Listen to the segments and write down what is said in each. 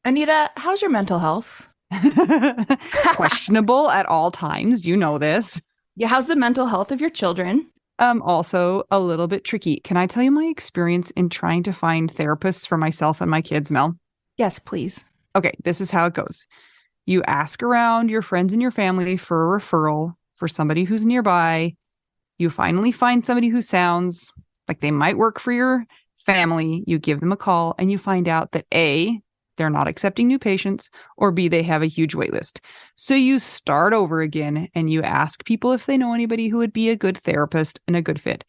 Anita, how's your mental health? Questionable at all times. You know this. Yeah, how's the mental health of your children? Also a little bit tricky. Can I tell you my experience in trying to find therapists for myself and my kids, Mel? Yes, please. Okay, this is how it goes. You ask around your friends and your family for a referral for somebody who's nearby. You finally find somebody who sounds like they might work for your family. You give them a call and you find out that A, they're not accepting new patients, or B, they have a huge wait list. So you start over again and you ask people if they know anybody who would be a good therapist and a good fit.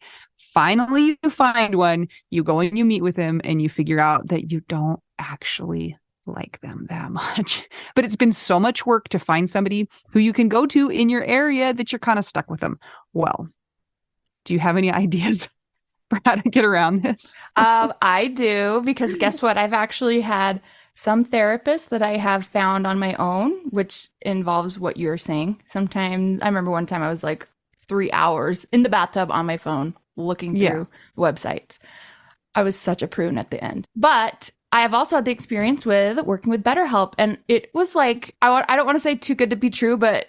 Finally, you find one, you go and you meet with them and you figure out that you don't actually like them that much. But it's been so much work to find somebody who you can go to in your area that you're kind of stuck with them. Well, do you have any ideas for how to get around this? I do, because guess what? I've actually had some therapists that I have found on my own, which involves what you're saying. Sometimes I remember one time I was like 3 hours in the bathtub on my phone looking through websites. I was such a prune at the end. But I have also had the experience with working with BetterHelp. And it was like, I don't want to say too good to be true, but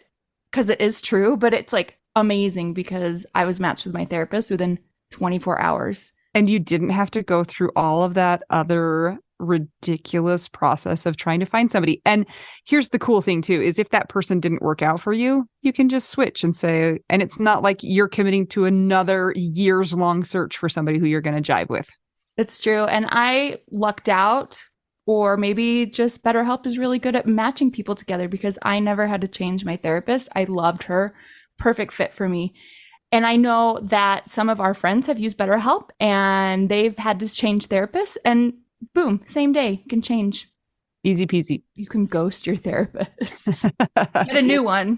because it is true, but it's like amazing because I was matched with my therapist within 24 hours. And you didn't have to go through all of that other ridiculous process of trying to find somebody. And here's the cool thing too, is if that person didn't work out for you, you can just switch and say, and it's not like you're committing to another years long search for somebody who you're going to jive with. It's true. And I lucked out, or maybe just BetterHelp is really good at matching people together because I never had to change my therapist. I loved her. Perfect fit for me. And I know that some of our friends have used BetterHelp and they've had to change therapists, and boom, same day, you can change. Easy peasy. You can ghost your therapist. Get a new one.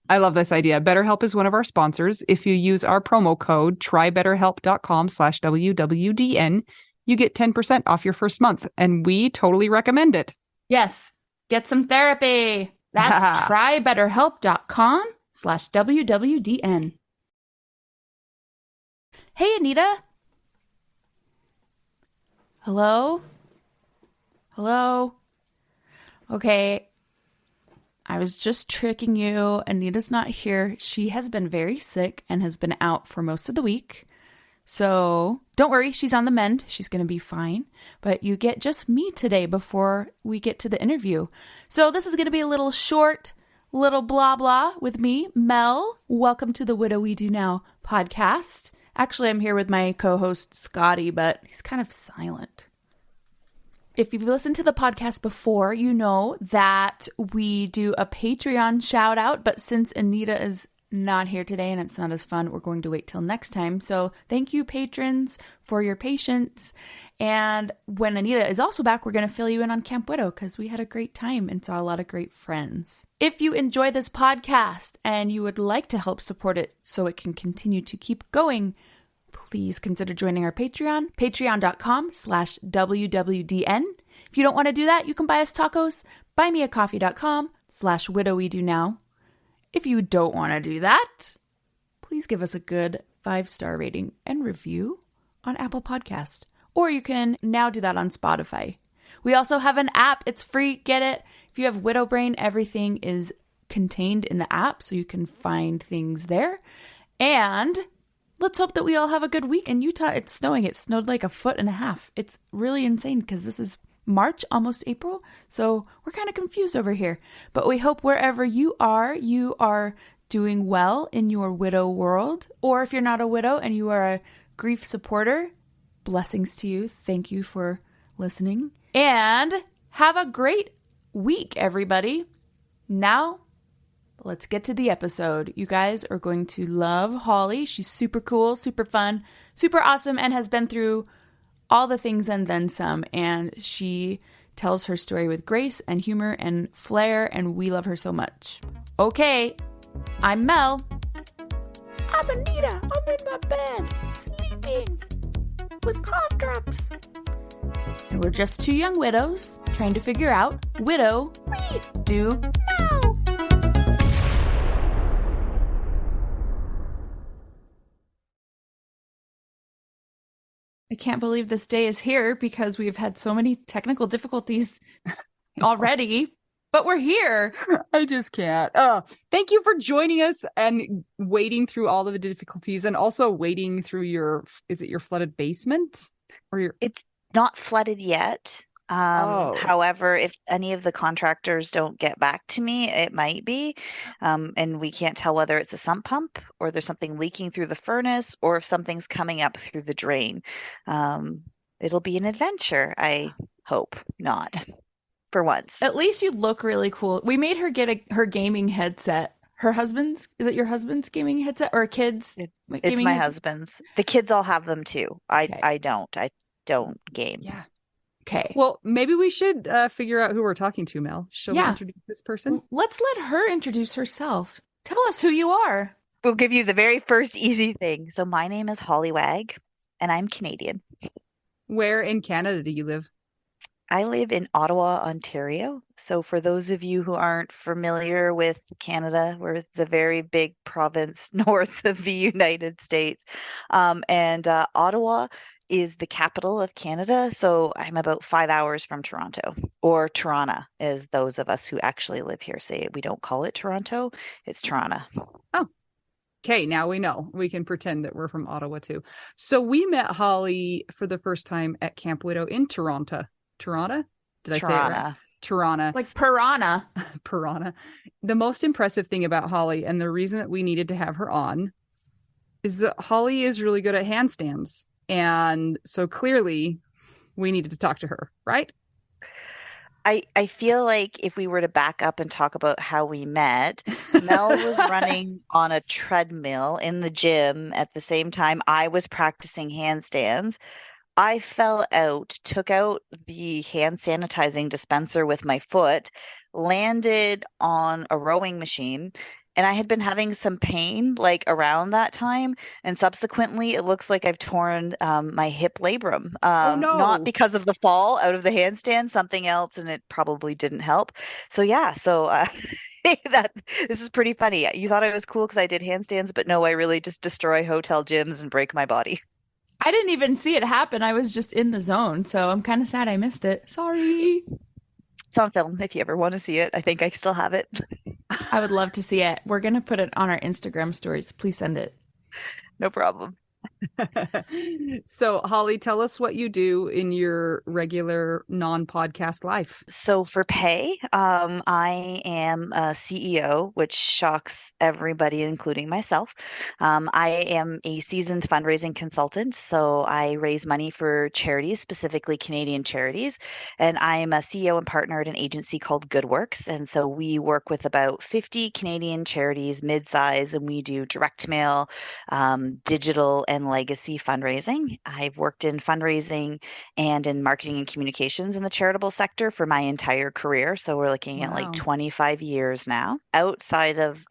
I love this idea. BetterHelp is one of our sponsors. If you use our promo code trybetterhelp.com/WWDN, you get 10% off your first month. And we totally recommend it. Yes. Get some therapy. That's trybetterhelp.com/WWDN. Hey, Anita. Hello? Hello? Okay. I was just tricking you. Anita's not here. She has been very sick and has been out for most of the week. So don't worry. She's on the mend. She's going to be fine. But you get just me today before we get to the interview. So this is going to be a little short, little blah blah with me, Mel. Welcome to the Widow We Do Now podcast. Actually, I'm here with my co-host, Scotty, but he's kind of silent. If you've listened to the podcast before, you know that we do a Patreon shout out, but since Anita is not here today and it's not as fun, we're going to wait till next time. So thank you, patrons, for your patience. And when Anita is also back, we're going to fill you in on Camp Widow because we had a great time and saw a lot of great friends. If you enjoy this podcast and you would like to help support it so it can continue to keep going, please consider joining our Patreon, patreon.com/WWDN. If you don't want to do that, you can buy us tacos, buymeacoffee.com/widowwedonoww. If you don't want to do that, please give us a good 5-star rating and review on Apple Podcast. Or you can now do that on Spotify. We also have an app. It's free. Get it. If you have Widow Brain, everything is contained in the app, so you can find things there. And let's hope that we all have a good week. In Utah, it's snowing. It snowed like 1.5 feet. It's really insane because this is March, almost April. So we're kind of confused over here. But we hope wherever you are doing well in your widow world. Or if you're not a widow and you are a grief supporter, blessings to you. Thank you for listening. And have a great week, everybody. Now, let's get to the episode. You guys are going to love Holly. She's super cool, super fun, super awesome, and has been through all the things and then some. And she tells her story with grace and humor and flair, and we love her so much. Okay, I'm Mel. I'm Anita. I'm in my bed, sleeping with cough drops. And we're just two young widows trying to figure out widow we do now. I can't believe this day is here because we've had so many technical difficulties already, but we're here. I just can't. Thank you for joining us and wading through all of the difficulties and also wading through is it your flooded basement or your, It's not flooded yet. oh, However, if any of the contractors don't get back to me, it might be. And we can't tell whether it's a sump pump or there's something leaking through the furnace or if something's coming up through the drain. It'll be an adventure. I hope not, for once. At least you look really cool. We made her get her gaming headset. Her husband's, is it your husband's gaming headset or a kid's It's gaming my headset? husband's. The kids all have them too. Okay. I don't. I don't game. yeah. Okay. Well, maybe we should figure out who we're talking to, Mel. Shall we introduce this person? Let's let her introduce herself. Tell us who you are. We'll give you the very first easy thing. So my name is Holly Wagg, and I'm Canadian. Where in Canada do you live? I live in Ottawa, Ontario. So for those of you who aren't familiar with Canada, we're the very big province north of the United States. And Ottawa is the capital of Canada. So I'm about 5 hours from Toronto, or Toronto, as those of us who actually live here say. We don't call it Toronto, it's Toronto. Oh, okay. Now we know. We can pretend that we're from Ottawa too. So we met Holly for the first time at Camp Widow in Toronto. Toronto? Did I say it right? Toronto. It's like piranha. Piranha. The most impressive thing about Holly, and the reason that we needed to have her on, is that Holly is really good at handstands. And so clearly we needed to talk to her, right? I feel like if we were to back up and talk about how we met, Mel was running on a treadmill in the gym at the same time I was practicing handstands. I fell out, took out the hand sanitizing dispenser with my foot, landed on a rowing machine, and I had been having some pain like around that time. And subsequently, it looks like I've torn my hip labrum. Oh, no. Not because of the fall out of the handstand, something else, and it probably didn't help. So yeah, this is pretty funny. You thought I was cool because I did handstands, but no, I really just destroy hotel gyms and break my body. I didn't even see it happen. I was just in the zone, so I'm kind of sad I missed it. Sorry. It's on film if you ever want to see it. I think I still have it. I would love to see it. We're going to put it on our Instagram stories. Please send it. No problem. So, Holly, tell us what you do in your regular non-podcast life. So for pay, I am a CEO, which shocks everybody, including myself. I am a seasoned fundraising consultant, so I raise money for charities, specifically Canadian charities. And I am a CEO and partner at an agency called GoodWorks. And so we work with about 50 Canadian charities, mid-size, and we do direct mail, digital, and legacy fundraising. I've worked in fundraising and in marketing and communications in the charitable sector for my entire career. So we're looking at like 25 years now. Outside of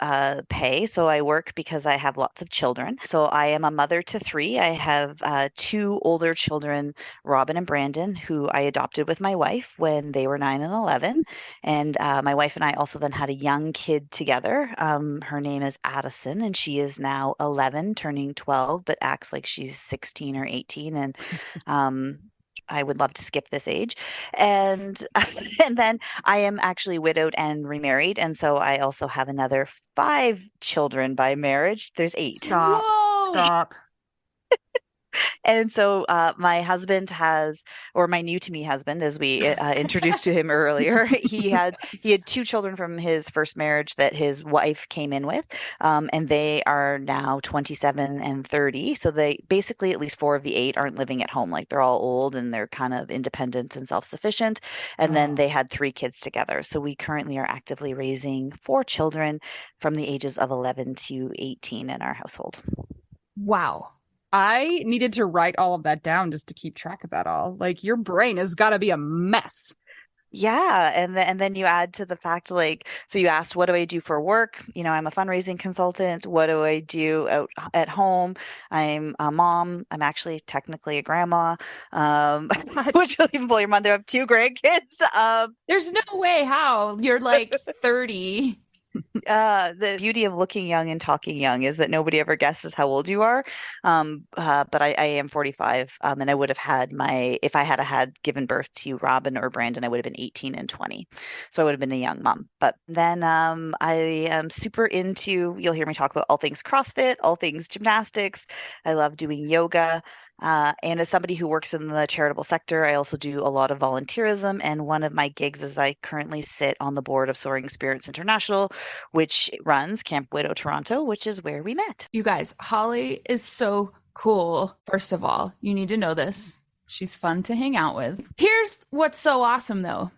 pay, so I work because I have lots of children. So I am a mother to 3. I have 2 older children, Robin and Brandon, who I adopted with my wife when they were 9 and 11. And my wife and I also then had a young kid together. Her name is Addison, and she is now 11, turning 12, but acts like she's 16 or 18. And I would love to skip this age. And and then I am actually widowed and remarried. And so I also have another 5 children by marriage. There's 8. Stop. And so my husband has, or my new to me husband, as we introduced to him earlier, he had 2 children from his first marriage that his wife came in with, and they are now 27 and 30. So they basically, at least 4 of the 8 aren't living at home. Like they're all old and they're kind of independent and self-sufficient. And then they had 3 kids together. So we currently are actively raising 4 children from the ages of 11 to 18 in our household. Wow. I needed to write all of that down just to keep track of that all. Like your brain has got to be a mess. Yeah, and then you add to the fact, like, so you asked, what do I do for work? You know, I'm a fundraising consultant. What do I do out at home? I'm a mom. I'm actually technically a grandma, which will even blow your mind. I have 2 grandkids. There's no way how you're like 30. The beauty of looking young and talking young is that nobody ever guesses how old you are. But I am 45, and I would have had if I had given birth to Robin or Brandon, I would have been 18 and 20. So I would have been a young mom. But then I am super you'll hear me talk about all things CrossFit, all things gymnastics. I love doing yoga. And as somebody who works in the charitable sector, I also do a lot of volunteerism. And one of my gigs is I currently sit on the board of Soaring Spirits International, which runs Camp Widow Toronto, which is where we met. You guys, Holly is so cool. First of all, you need to know this. She's fun to hang out with. Here's what's so awesome, though.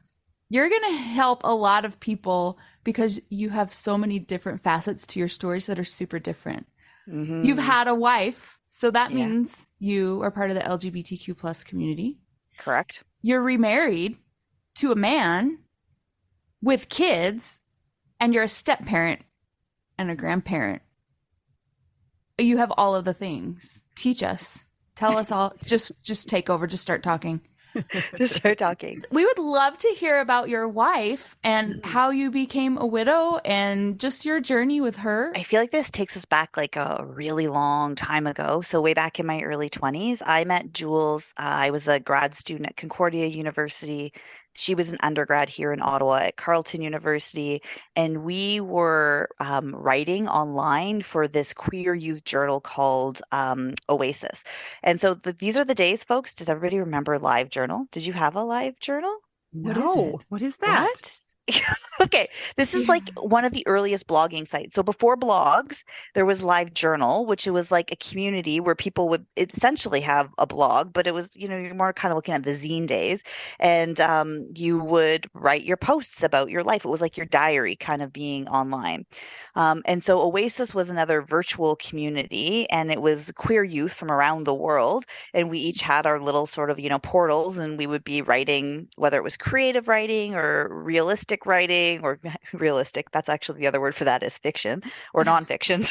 You're going to help a lot of people because you have so many different facets to your stories that are super different. Mm-hmm. You've had a wife, so that means you are part of the LGBTQ plus community. Correct. You're remarried to a man with kids, and you're a step parent and a grandparent. You have all of the things. Teach us. Tell us all. Just take over. Just start talking. Just start talking. We would love to hear about your wife and how you became a widow and just your journey with her. I feel like this takes us back like a really long time ago. So way back in my early 20s, I met Jules. I was a grad student at Concordia University. She was an undergrad here in Ottawa at Carleton University, and we were writing online for this queer youth journal called Oasis. And so these are the days, folks. Does everybody remember LiveJournal? Did you have a LiveJournal? No. What is that? What? Okay, this is like one of the earliest blogging sites. So before blogs, there was LiveJournal, which was like a community where people would essentially have a blog, but it was, you're more kind of looking at the zine days, and you would write your posts about your life. It was like your diary kind of being online. And so Oasis was another virtual community, and it was queer youth from around the world. And we each had our little sort of, portals, and we would be writing, whether it was creative writing or realistic writing, or realistic, that's actually the other word for that is fiction or nonfiction,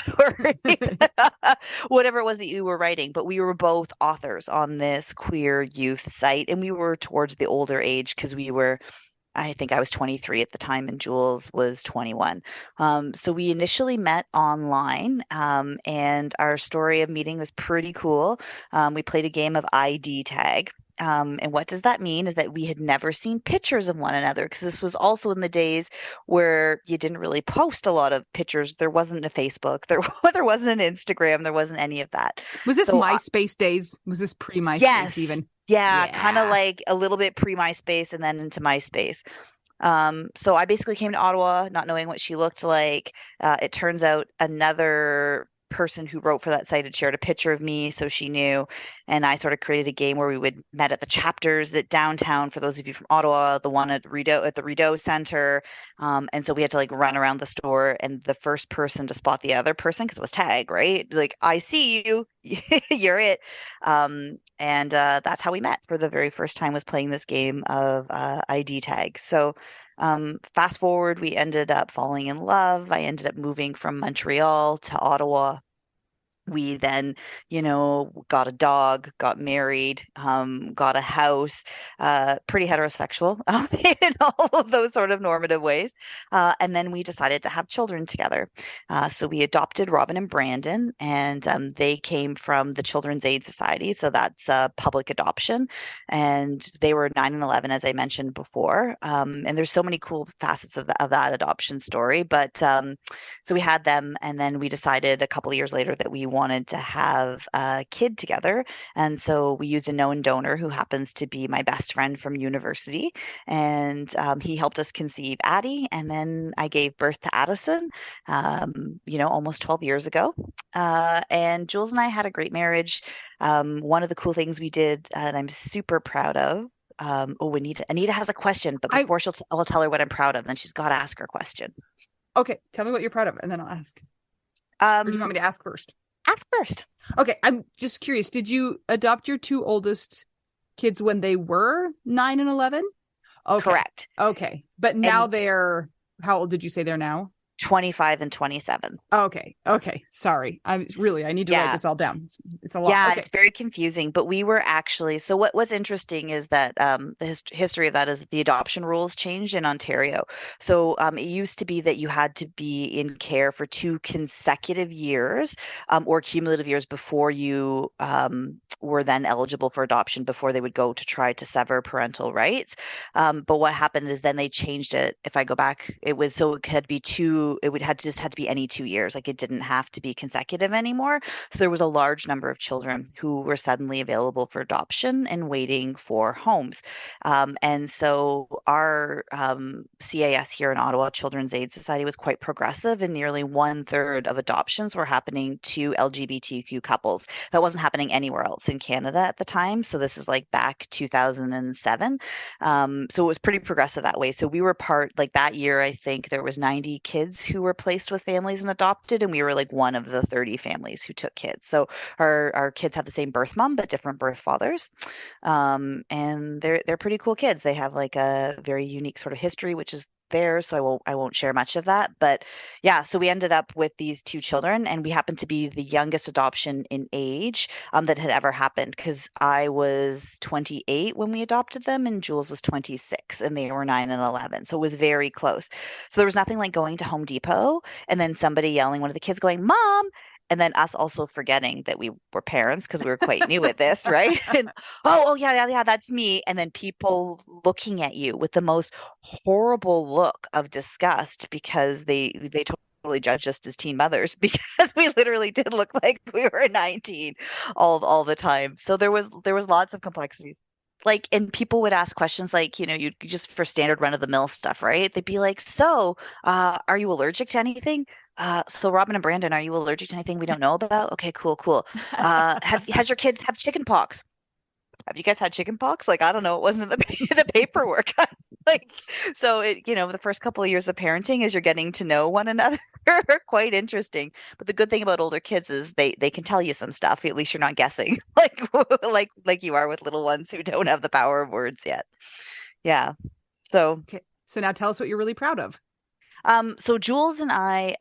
whatever it was that you were writing. But we were both authors on this queer youth site, and we were towards the older age because I think I was 23 at the time and Jules was 21. So we initially met online, and our story of meeting was pretty cool. We played a game of ID tag. And what does that mean is that we had never seen pictures of one another, because this was also in the days where you didn't really post a lot of pictures. There wasn't a Facebook, there wasn't an Instagram, there wasn't any of that. Was this MySpace days? Was this pre-MySpace even? Yeah, kind of like a little bit pre-MySpace and then into MySpace. So I basically came to Ottawa not knowing what she looked like. It turns out another person who wrote for that site had shared a picture of me, so she knew. And I sort of created a game where we would met at the chapters at downtown, for those of you from Ottawa, the one at the Rideau Center. And so we had to like run around the store, and the first person to spot the other person, because it was tag, right? Like, I see you, you're it. And that's how we met for the very first time, was playing this game of ID tag. So fast forward, we ended up falling in love. I ended up moving from Montreal to Ottawa. We then, got a dog, got married, got a house, pretty heterosexual in all of those sort of normative ways. And then we decided to have children together. So we adopted Robin and Brandon, and they came from the Children's Aid Society. So that's public adoption. And they were 9 and 11, as I mentioned before. And there's so many cool facets of that adoption story. But so we had them, and then we decided a couple of years later that we wanted to have a kid together. And so we used a known donor who happens to be my best friend from university. And he helped us conceive Addie. And then I gave birth to Addison, almost 12 years ago. And Jules and I had a great marriage. One of the cool things we did that I'm super proud of. Anita has a question, but before I'll tell her what I'm proud of, then she's got to ask her question. Okay, tell me what you're proud of, and then I'll ask. Or do you want me to ask first? Ask first. Okay, I'm just curious. Did you adopt your two oldest kids when they were 9 and 11? Okay. Correct. Okay, but now they're, how old did you say they're now? 25 and 27. Okay. Sorry. I need to write Yeah. this all down. It's a lot. Yeah, Okay. it's very confusing, but we were actually, so what's interesting is that the history of that is the adoption rules changed in Ontario. So it used to be that you had to be in care for 2 consecutive years or cumulative years before you were then eligible for adoption, before they would go to try to sever parental rights. But what happened is then they changed it. If I go back, it was so it had to be just had to be any 2 years. Like it didn't have to be consecutive anymore. So there was a large number of children who were suddenly available for adoption and waiting for homes. And so our CAS here in Ottawa, Children's Aid Society, was quite progressive, and nearly 1/3 of adoptions were happening to LGBTQ couples. That wasn't happening anywhere else in Canada at the time. So this is like back 2007. So it was pretty progressive that way. So we were like that year, I think there was 90 kids who were placed with families and adopted, and we were like one of the 30 families who took kids. So our kids have the same birth mom but different birth fathers, and they're pretty cool kids. They have like a very unique sort of history, which is theirs, so I won't share much of that. But yeah, so we ended up with these 2 children, and we happened to be the youngest adoption in age that had ever happened, because I was 28 when we adopted them, and Jules was 26, and they were 9 and 11. So it was very close. So there was nothing like going to Home Depot and then somebody yelling, one of the kids going, "Mom!" And then us also forgetting that we were parents because we were quite new at this, right? And oh yeah, that's me. And then people looking at you with the most horrible look of disgust because they totally judged us as teen mothers because we literally did look like we were 19 all the time. So there was lots of complexities. Like, and people would ask questions like, you just for standard run of the mill stuff, right? They'd be like, "So, are you allergic to anything? So Robin and Brandon, are you allergic to anything we don't know about? Okay, cool. Has your kids have chicken pox? Have you guys had chicken pox? Like, I don't know. It wasn't in the paperwork. Like, so the first couple of years of parenting as you're getting to know one another are quite interesting. But the good thing about older kids is they can tell you some stuff. At least you're not guessing, like you are with little ones who don't have the power of words yet. Yeah. So Okay. So now tell us what you're really proud of. so Jules and I,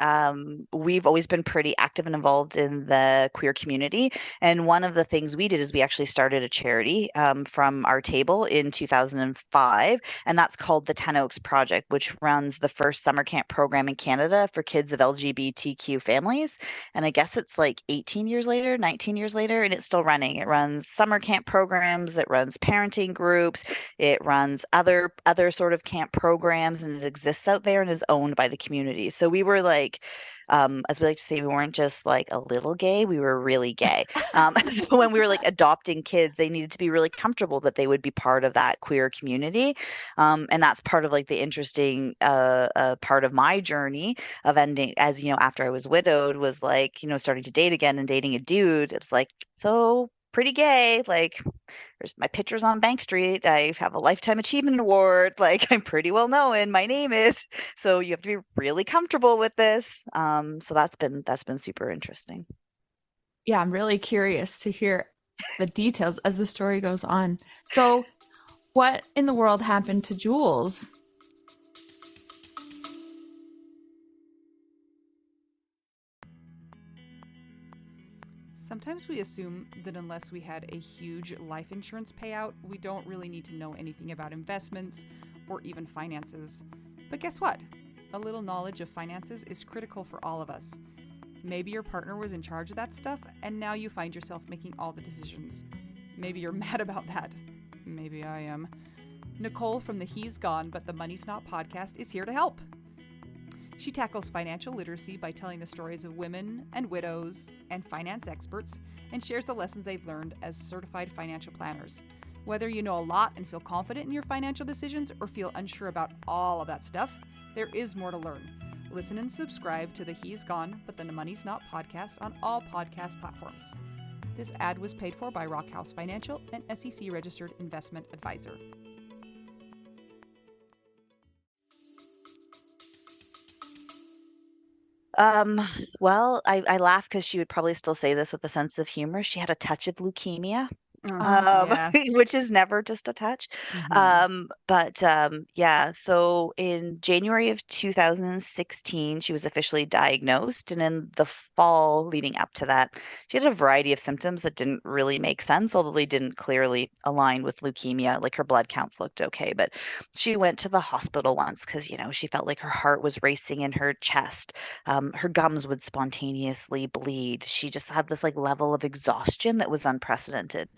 we've always been pretty active and involved in the queer community. And one of the things we did is we actually started a charity from our table in 2005, and that's called the 10 Oaks Project, which runs the first summer camp program in Canada for kids of LGBTQ families. And I guess it's like 18 years later, 19 years later, and it's still running. It runs summer camp programs, it runs parenting groups, it runs other sort of camp programs, and it exists out there and is owned by the community. So we were like, as we like to say, we weren't just like a little gay, we were really gay. So when we were like adopting kids, they needed to be really comfortable that they would be part of that queer community. And that's part of like the interesting part of my journey of ending, as after I was widowed, was like, starting to date again and dating a dude. It's like, so pretty gay, like there's my pictures on Bank Street. I have a Lifetime Achievement Award. Like I'm pretty well known. My name is. So you have to be really comfortable with this. So that's been super interesting. Yeah, I'm really curious to hear the details as the story goes on. So, what in the world happened to Jules? Sometimes we assume that unless we had a huge life insurance payout, we don't really need to know anything about investments or even finances. But guess what? A little knowledge of finances is critical for all of us. Maybe your partner was in charge of that stuff, and now you find yourself making all the decisions. Maybe you're mad about that. Maybe I am. Nicole from the He's Gone But the Money's Not podcast is here to help. She tackles financial literacy by telling the stories of women and widows and finance experts, and shares the lessons they've learned as certified financial planners. Whether you know a lot and feel confident in your financial decisions or feel unsure about all of that stuff, there is more to learn. Listen and subscribe to the He's Gone But the Money's Not podcast on all podcast platforms. This ad was paid for by Rockhouse Financial, an SEC registered investment advisor. Well, I laugh because she would probably still say this with a sense of humor. She had a touch of leukemia. Yeah. which is never just a touch. Yeah, so in January of 2016, she was officially diagnosed. And in the fall leading up to that, she had a variety of symptoms that didn't really make sense, although they didn't clearly align with leukemia. Like her blood counts looked okay, but she went to the hospital once because, she felt like her heart was racing in her chest. Her gums would spontaneously bleed. She just had this like level of exhaustion that was unprecedented.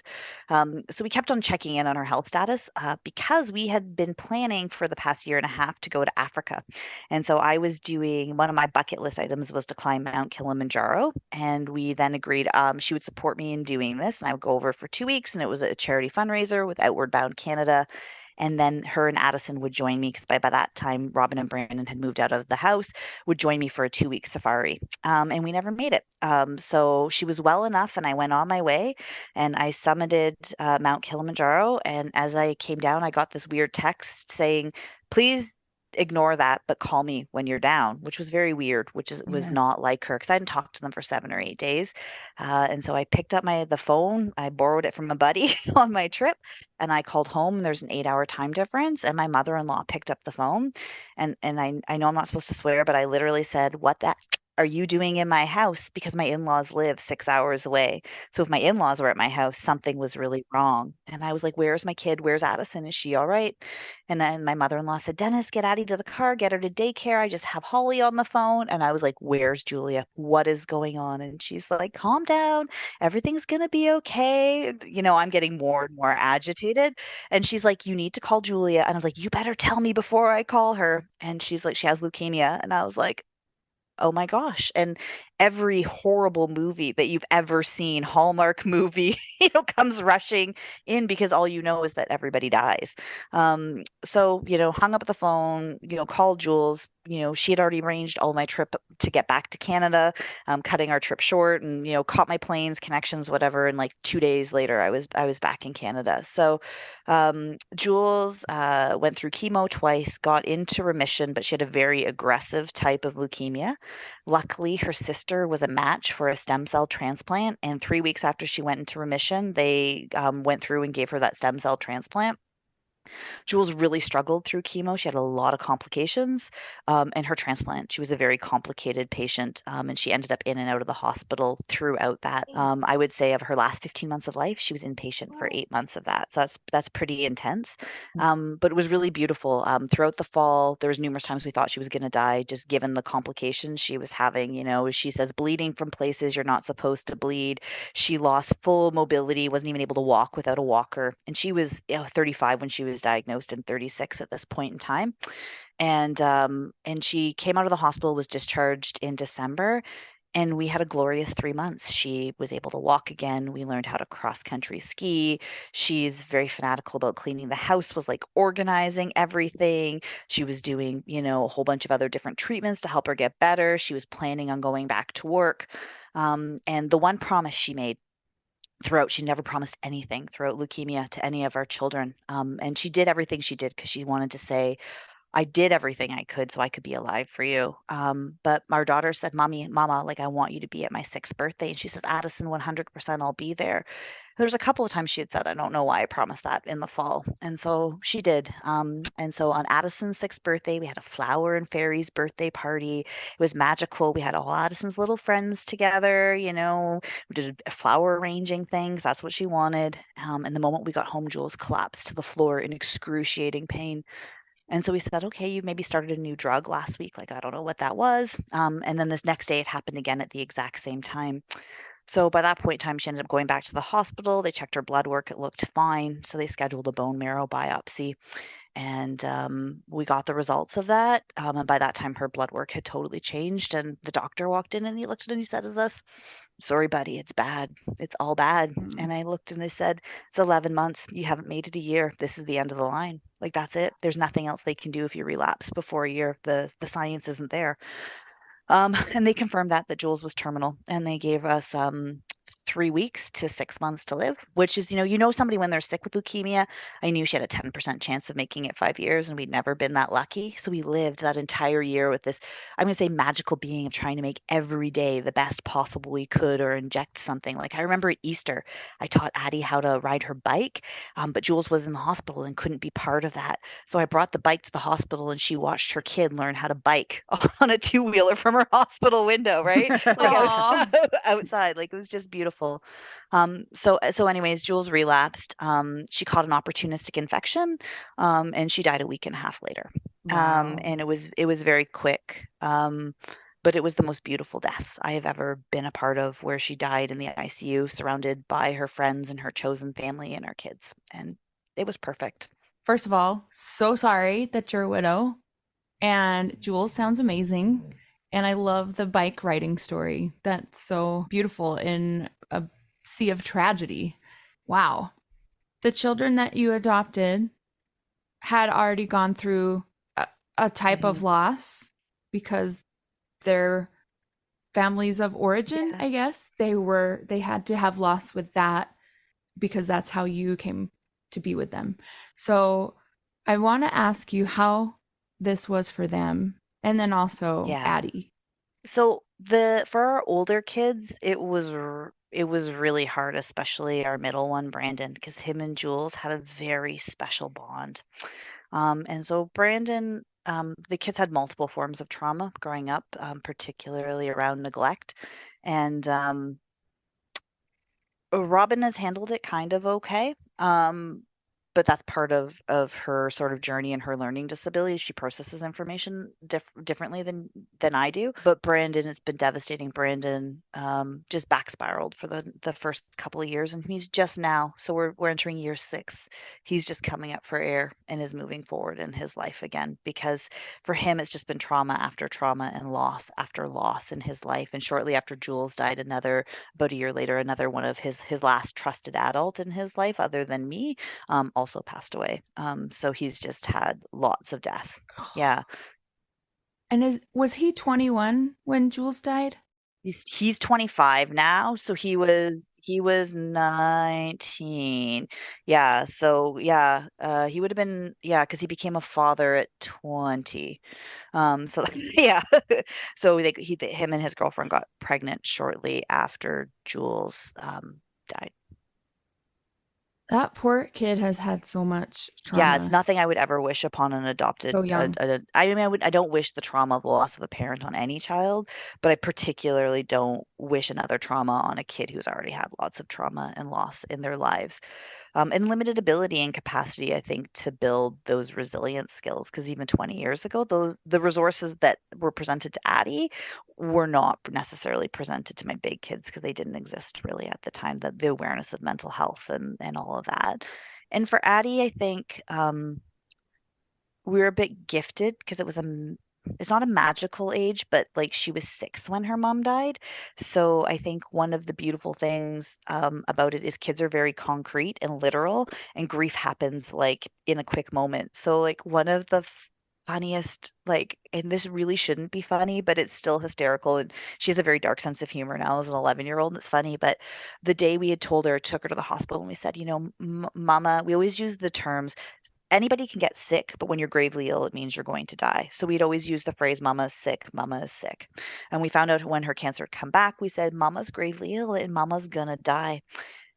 So we kept on checking in on her health status because we had been planning for the past year and a half to go to Africa. And so I was doing one of my bucket list items was to climb Mount Kilimanjaro. And we then agreed she would support me in doing this. And I would go over for 2 weeks. And it was a charity fundraiser with Outward Bound Canada. And then her and Addison would join me because by that time, Robin and Brandon had moved out of the house, would join me for a 2 week safari. And we never made it. So she was well enough, and I went on my way and I summited Mount Kilimanjaro. And as I came down, I got this weird text saying, please ignore that, but call me when you're down, which was very weird, was not like her because I hadn't talked to them for 7 or 8 days. And so I picked up the phone. I borrowed it from a buddy on my trip, and I called home. There's an 8-hour time difference, and my mother-in-law picked up the phone, and I know I'm not supposed to swear, but I literally said, "What the are you doing in my house?" Because my in-laws live 6 hours away. So if my in-laws were at my house, something was really wrong. And I was like, "Where's my kid? Where's Addison? Is she all right?" And then my mother-in-law said, "Dennis, get Addie to the car, get her to daycare. I just have Holly on the phone." And I was like, "Where's Julia? What is going on?" And she's like, "Calm down. Everything's gonna be okay." I'm getting more and more agitated. And she's like, "You need to call Julia." And I was like, "You better tell me before I call her." And she's like, "She has leukemia." And I was like, oh my gosh. And every horrible movie that you've ever seen, Hallmark movie, comes rushing in because all you know is that everybody dies. So, hung up the phone, called Jules. She had already arranged all my trip to get back to Canada, cutting our trip short, and, caught my planes, connections, whatever. And like 2 days later, I was back in Canada. So Jules went through chemo twice, got into remission, but she had a very aggressive type of leukemia. Luckily, her sister was a match for a stem cell transplant, and 3 weeks after she went into remission, they went through and gave her that stem cell transplant. Jules really struggled through chemo. She had a lot of complications, and her transplant. She was a very complicated patient, and she ended up in and out of the hospital throughout that. I would say of her last 15 months of life, she was inpatient for 8 months of that. So that's pretty intense. But it was really beautiful. Throughout the fall, there was numerous times we thought she was going to die, just given the complications she was having. She says bleeding from places you're not supposed to bleed. She lost full mobility, wasn't even able to walk without a walker, and she was 35 when she was diagnosed and 36 at this point in time. And she came out of the hospital, was discharged in December, and we had a glorious 3 months. She was able to walk again. We learned how to cross country ski. She's very fanatical about cleaning the house, was like organizing everything. She was doing, a whole bunch of other different treatments to help her get better. She was planning on going back to work. And the one promise she made throughout, she never promised anything throughout leukemia to any of our children. And she did everything she did because she wanted to say, I did everything I could so I could be alive for you. But our daughter said, Mama, like, I want you to be at my 6th birthday. And she says, Addison, 100% I'll be there. There's a couple of times she had said, I don't know why I promised that in the fall. And so she did. And so on Addison's 6th birthday, we had a flower and fairies birthday party. It was magical. We had all Addison's little friends together, we did flower arranging things. That's what she wanted. And the moment we got home, Jules collapsed to the floor in excruciating pain. And so we said, okay, you maybe started a new drug last week. Like, I don't know what that was. And then this next day, it happened again at the exact same time. So by that point in time, she ended up going back to the hospital. They checked her blood work. It looked fine. So they scheduled a bone marrow biopsy. And we got the results of that. And by that time, her blood work had totally changed. And the doctor walked in and he looked at it and he said, sorry, buddy, it's bad. It's all bad. And I looked and they said, it's 11 months. You haven't made it a year. This is the end of the line. Like, that's it. There's nothing else they can do if you relapse before a year. The science isn't there. And they confirmed that Jules was terminal, and they gave us 3 weeks to 6 months to live, which is, you know somebody when they're sick with leukemia. I knew she had a 10% chance of making it 5 years, and we'd never been that lucky. So we lived that entire year with this, I'm going to say, magical being of trying to make every day the best possible we could, or inject something. Like, I remember at Easter, I taught Addie how to ride her bike, but Jules was in the hospital and couldn't be part of that. So I brought the bike to the hospital, and she watched her kid learn how to bike on a two-wheeler from her hospital window, right? Like Aw. outside. Like, it was just beautiful. So anyways, Jules relapsed. She caught an opportunistic infection, and she died a week and a half later. Wow. And it was very quick. But it was the most beautiful death I have ever been a part of, where she died in the ICU, surrounded by her friends and her chosen family and her kids. And it was perfect. First of all, so sorry that you're a widow. And Jules sounds amazing. And I love the bike riding story. That's so beautiful in a sea of tragedy. Wow. The children that you adopted had already gone through a type of loss because their families of origin, Yeah. I guess, they had to have loss with that because that's how you came to be with them. So I want to ask you how this was for them, and then also Yeah. Addie. So for our older kids, it was really hard, especially our middle one, Brandon, because him and Jules had a very special bond. And so Brandon, the kids had multiple forms of trauma growing up, particularly around neglect. And Robin has handled it kind of okay. But that's part of her sort of journey and her learning disability. She processes information differently than I do. But Brandon, it's been devastating. Brandon just back spiraled for the first couple of years, and he's just now. So we're entering year 6. He's just coming up for air and is moving forward in his life again, because for him it's just been trauma after trauma and loss after loss in his life. And shortly after Jules died, about a year later, another one of his last trusted adult in his life, other than me, also passed away. So he's just had lots of death. Yeah. And was he 21 when Jules died? He's 25 now, so he was 19. Yeah, so yeah, he would have been, yeah, because he became a father at 20. So yeah, so him and his girlfriend got pregnant shortly after Jules died. That poor kid has had so much Yeah, it's trauma. nothing I would ever wish upon an adopted. So young. I mean, I don't wish the trauma of the loss of a parent on any child, but I particularly don't wish another trauma on a kid who's already had lots of trauma and loss in their lives. And limited ability and capacity, I think, to build those resilient skills. Because even 20 years ago, the resources that were presented to Addie were not necessarily presented to my big kids, because they didn't exist really at the time. That the awareness of mental health and all of that. And for Addie, I think we were a bit gifted, because it's not a magical age, but like, she was 6 when her mom died. So I think one of the beautiful things about it is kids are very concrete and literal, and grief happens like in a quick moment. So like, one of the funniest, like, and this really shouldn't be funny, but it's still hysterical, and she has a very dark sense of humor now as an 11-year-old, and it's funny. But the day we had took her to the hospital, and we said, Mama, we always use the terms, anybody can get sick, but when you're gravely ill, it means you're going to die. So we'd always use the phrase, Mama is sick, Mama is sick. And we found out when her cancer had come back, we said, Mama's gravely ill and Mama's gonna die.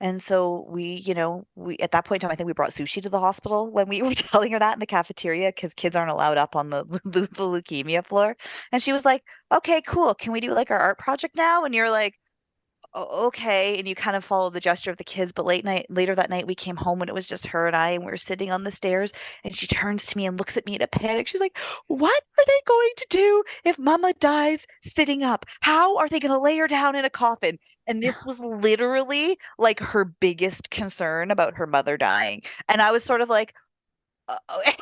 And so we at that point in time, I think we brought sushi to the hospital when we were telling her that in the cafeteria, because kids aren't allowed up on the leukemia floor. And she was like, okay, cool. Can we do like our art project now? And you're like, okay. And you kind of follow the gesture of the kids. But later that night, we came home and it was just her and I, and we were sitting on the stairs, and she turns to me and looks at me in a panic. She's like, what are they going to do if Mama dies sitting up? How are they going to lay her down in a coffin? And this was literally like her biggest concern about her mother dying. And I was sort of like,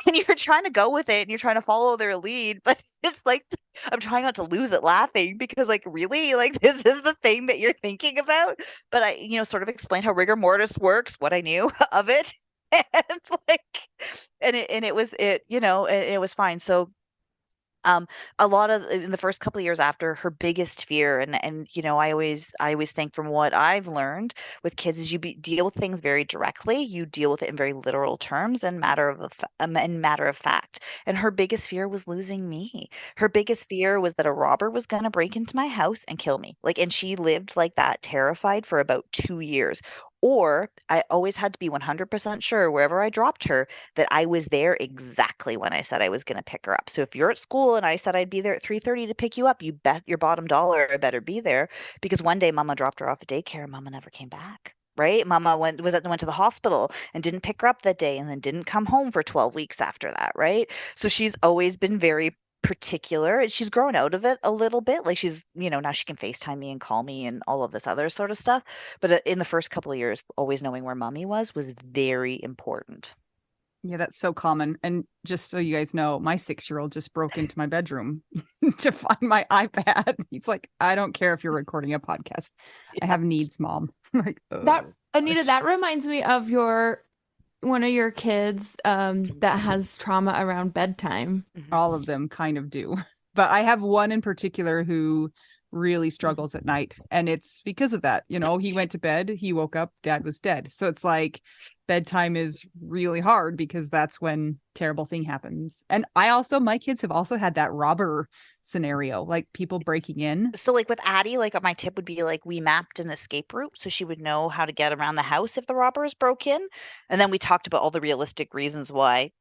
and you're trying to go with it and you're trying to follow their lead, but it's like, I'm trying not to lose it laughing, because like, really, like, this is the thing that you're thinking about. But I sort of explained how rigor mortis works, what I knew of it. And like, and it was fine. So A lot of in the first couple of years after, her biggest fear, and I always think from what I've learned with kids is deal with things very directly. You deal with it in very literal terms and matter of fact. And her biggest fear was losing me. Her biggest fear was that a robber was going to break into my house and kill me. And she lived like that, terrified for about 2 years. Or I always had to be 100% sure wherever I dropped her that I was there exactly when I said I was going to pick her up. So if you're at school and I said I'd be there at 3:30 to pick you up, you bet your bottom dollar I better be there, because one day Mama dropped her off at daycare and Mama never came back. Right? Mama went to the hospital and didn't pick her up that day and then didn't come home for 12 weeks after that, right? So she's always been very particular. She's grown out of it a little bit. Like she's, now she can FaceTime me and call me and all of this other sort of stuff. But in the first couple of years, always knowing where mommy was very important. Yeah, that's so common. And just so you guys know, my 6-year-old just broke into my bedroom to find my iPad. He's like, I don't care if you're recording a podcast. I have needs, Mom. I'm like, that Anita, that reminds me of one of your kids that has trauma around bedtime. All of them kind of do. But I have one in particular who really struggles at night. And it's because of that. He went to bed, he woke up, Dad was dead. So it's like bedtime is really hard because that's when terrible thing happens. And my kids have also had that robber scenario, like people breaking in. So like with Addie, like my tip would be like we mapped an escape route so she would know how to get around the house if the robbers broke in. And then we talked about all the realistic reasons why,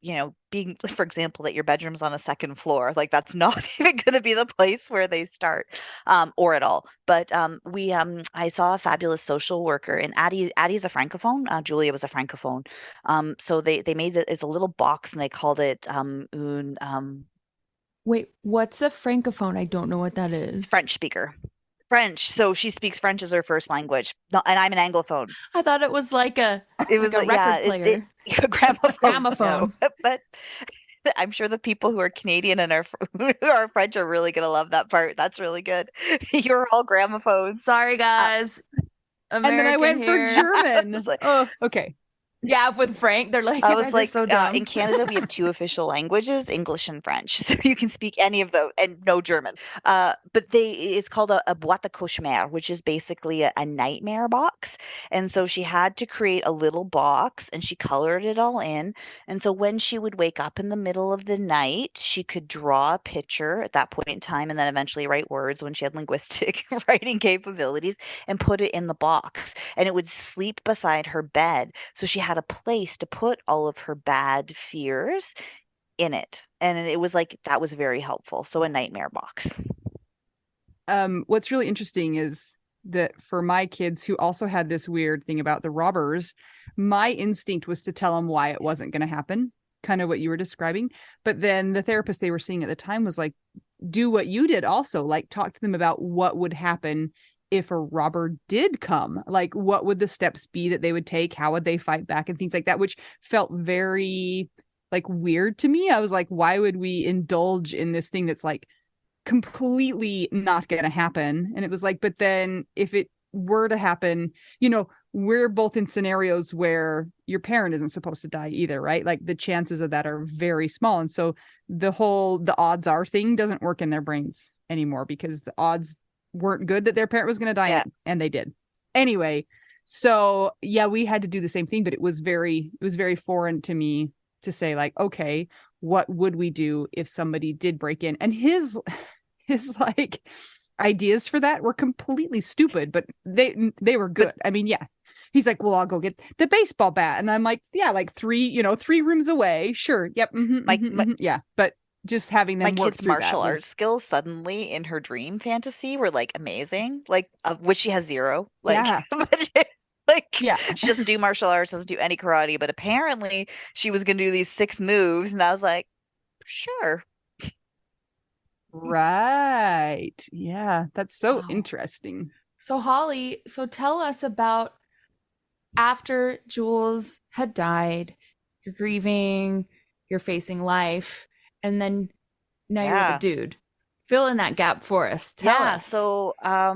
being, for example, that your bedroom's on a second floor, like that's not even going to be the place where they start, or at all. But I saw a fabulous social worker, and Addie's a francophone. Julia was a francophone. So they made it as a little box and they called it Wait, what's a francophone? I don't know what that is. French speaker. French. So she speaks French as her first language. No, and I'm an Anglophone. I thought it was like a record player. A gramophone. Gramophone. No, but I'm sure the people who are Canadian and who are French are really going to love that part. That's really good. You're all gramophones. Sorry, guys. And then I went for German. Oh, okay. Yeah, with Frank, they're like, I was like, so dumb. In Canada, we have 2 official languages, English and French. So you can speak any of those and no German. But it's called a boîte de cauchemar, which is basically a nightmare box. And so she had to create a little box and she colored it all in. And so when she would wake up in the middle of the night, she could draw a picture at that point in time and then eventually write words when she had linguistic writing capabilities and put it in the box. And it would sleep beside her bed. So she had a place to put all of her bad fears in it. And it was like, that was very helpful. So a nightmare box. What's really interesting is that for my kids who also had this weird thing about the robbers, my instinct was to tell them why it wasn't going to happen, kind of what you were describing. But then the therapist they were seeing at the time was like, do what you did also, like talk to them about what would happen if a robber did come. Like, what would the steps be that they would take? How would they fight back and things like that, which felt very like weird to me. I was like, why would we indulge in this thing that's like completely not going to happen? And it was like, but then if it were to happen, we're both in scenarios where your parent isn't supposed to die either, right? Like the chances of that are very small. And so the odds are thing doesn't work in their brains anymore because the odds weren't good that their parent was going to die, and they did. Anyway, so yeah, we had to do the same thing, but it was very foreign to me to say like, okay, what would we do if somebody did break in? And his like ideas for that were completely stupid, but they were good. I mean, yeah. He's like, well, I'll go get the baseball bat. And I'm like, yeah, like 3 rooms away. Sure. Yep. Yeah. But just having them my work kid's through martial arts skills suddenly in her dream fantasy were like amazing, like of which she has 0. Like, yeah. She doesn't do martial arts, doesn't do any karate, but apparently she was going to do these 6 moves, and I was like, sure. Right. Yeah, that's so interesting. So Holly, tell us about after Jules had died, you're grieving, you're facing life, and then now you're with a dude. Fill in that gap for us. Tell us. So I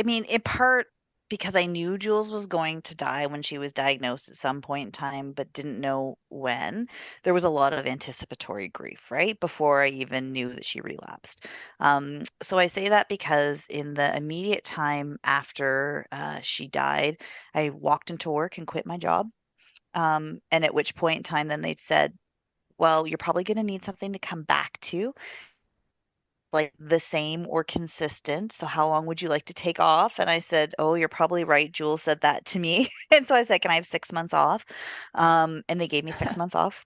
mean, in part, because I knew Jules was going to die when she was diagnosed at some point in time, but didn't know when, there was a lot of anticipatory grief, right? Before I even knew that she relapsed. So I say that because in the immediate time after she died, I walked into work and quit my job. And at which point in time, then they said, well, you're probably going to need something to come back to, like the same or consistent. So how long would you like to take off? And I said, oh, you're probably right. Jules said that to me. And so I said, can I have 6 months off? And they gave me 6 months off,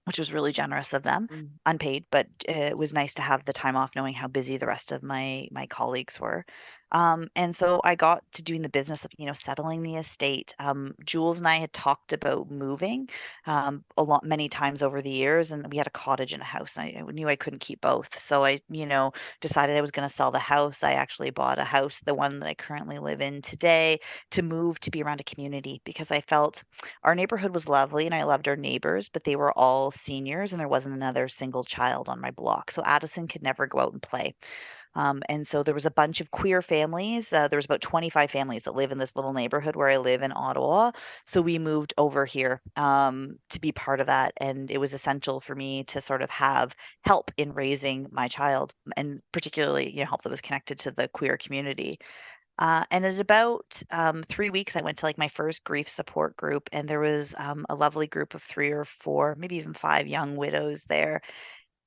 which was really generous of them, Mm. unpaid, but it was nice to have the time off knowing how busy the rest of my colleagues were. And so I got to doing the business of, settling the estate. Jules and I had talked about moving many times over the years, and we had a cottage and a house. I knew I couldn't keep both. So I, decided I was going to sell the house. I actually bought a house, the one that I currently live in today, to move to be around a community because I felt our neighborhood was lovely and I loved our neighbors, but they were all seniors and there wasn't another single child on my block. So Addison could never go out and play. And so there was a bunch of queer families. There was about 25 families that live in this little neighborhood where I live in Ottawa. So we moved over here to be part of that. And it was essential for me to sort of have help in raising my child, and particularly, help that was connected to the queer community. And at about 3 weeks, I went to like my first grief support group, and there was a lovely group of 3 or 4, maybe even 5 young widows there.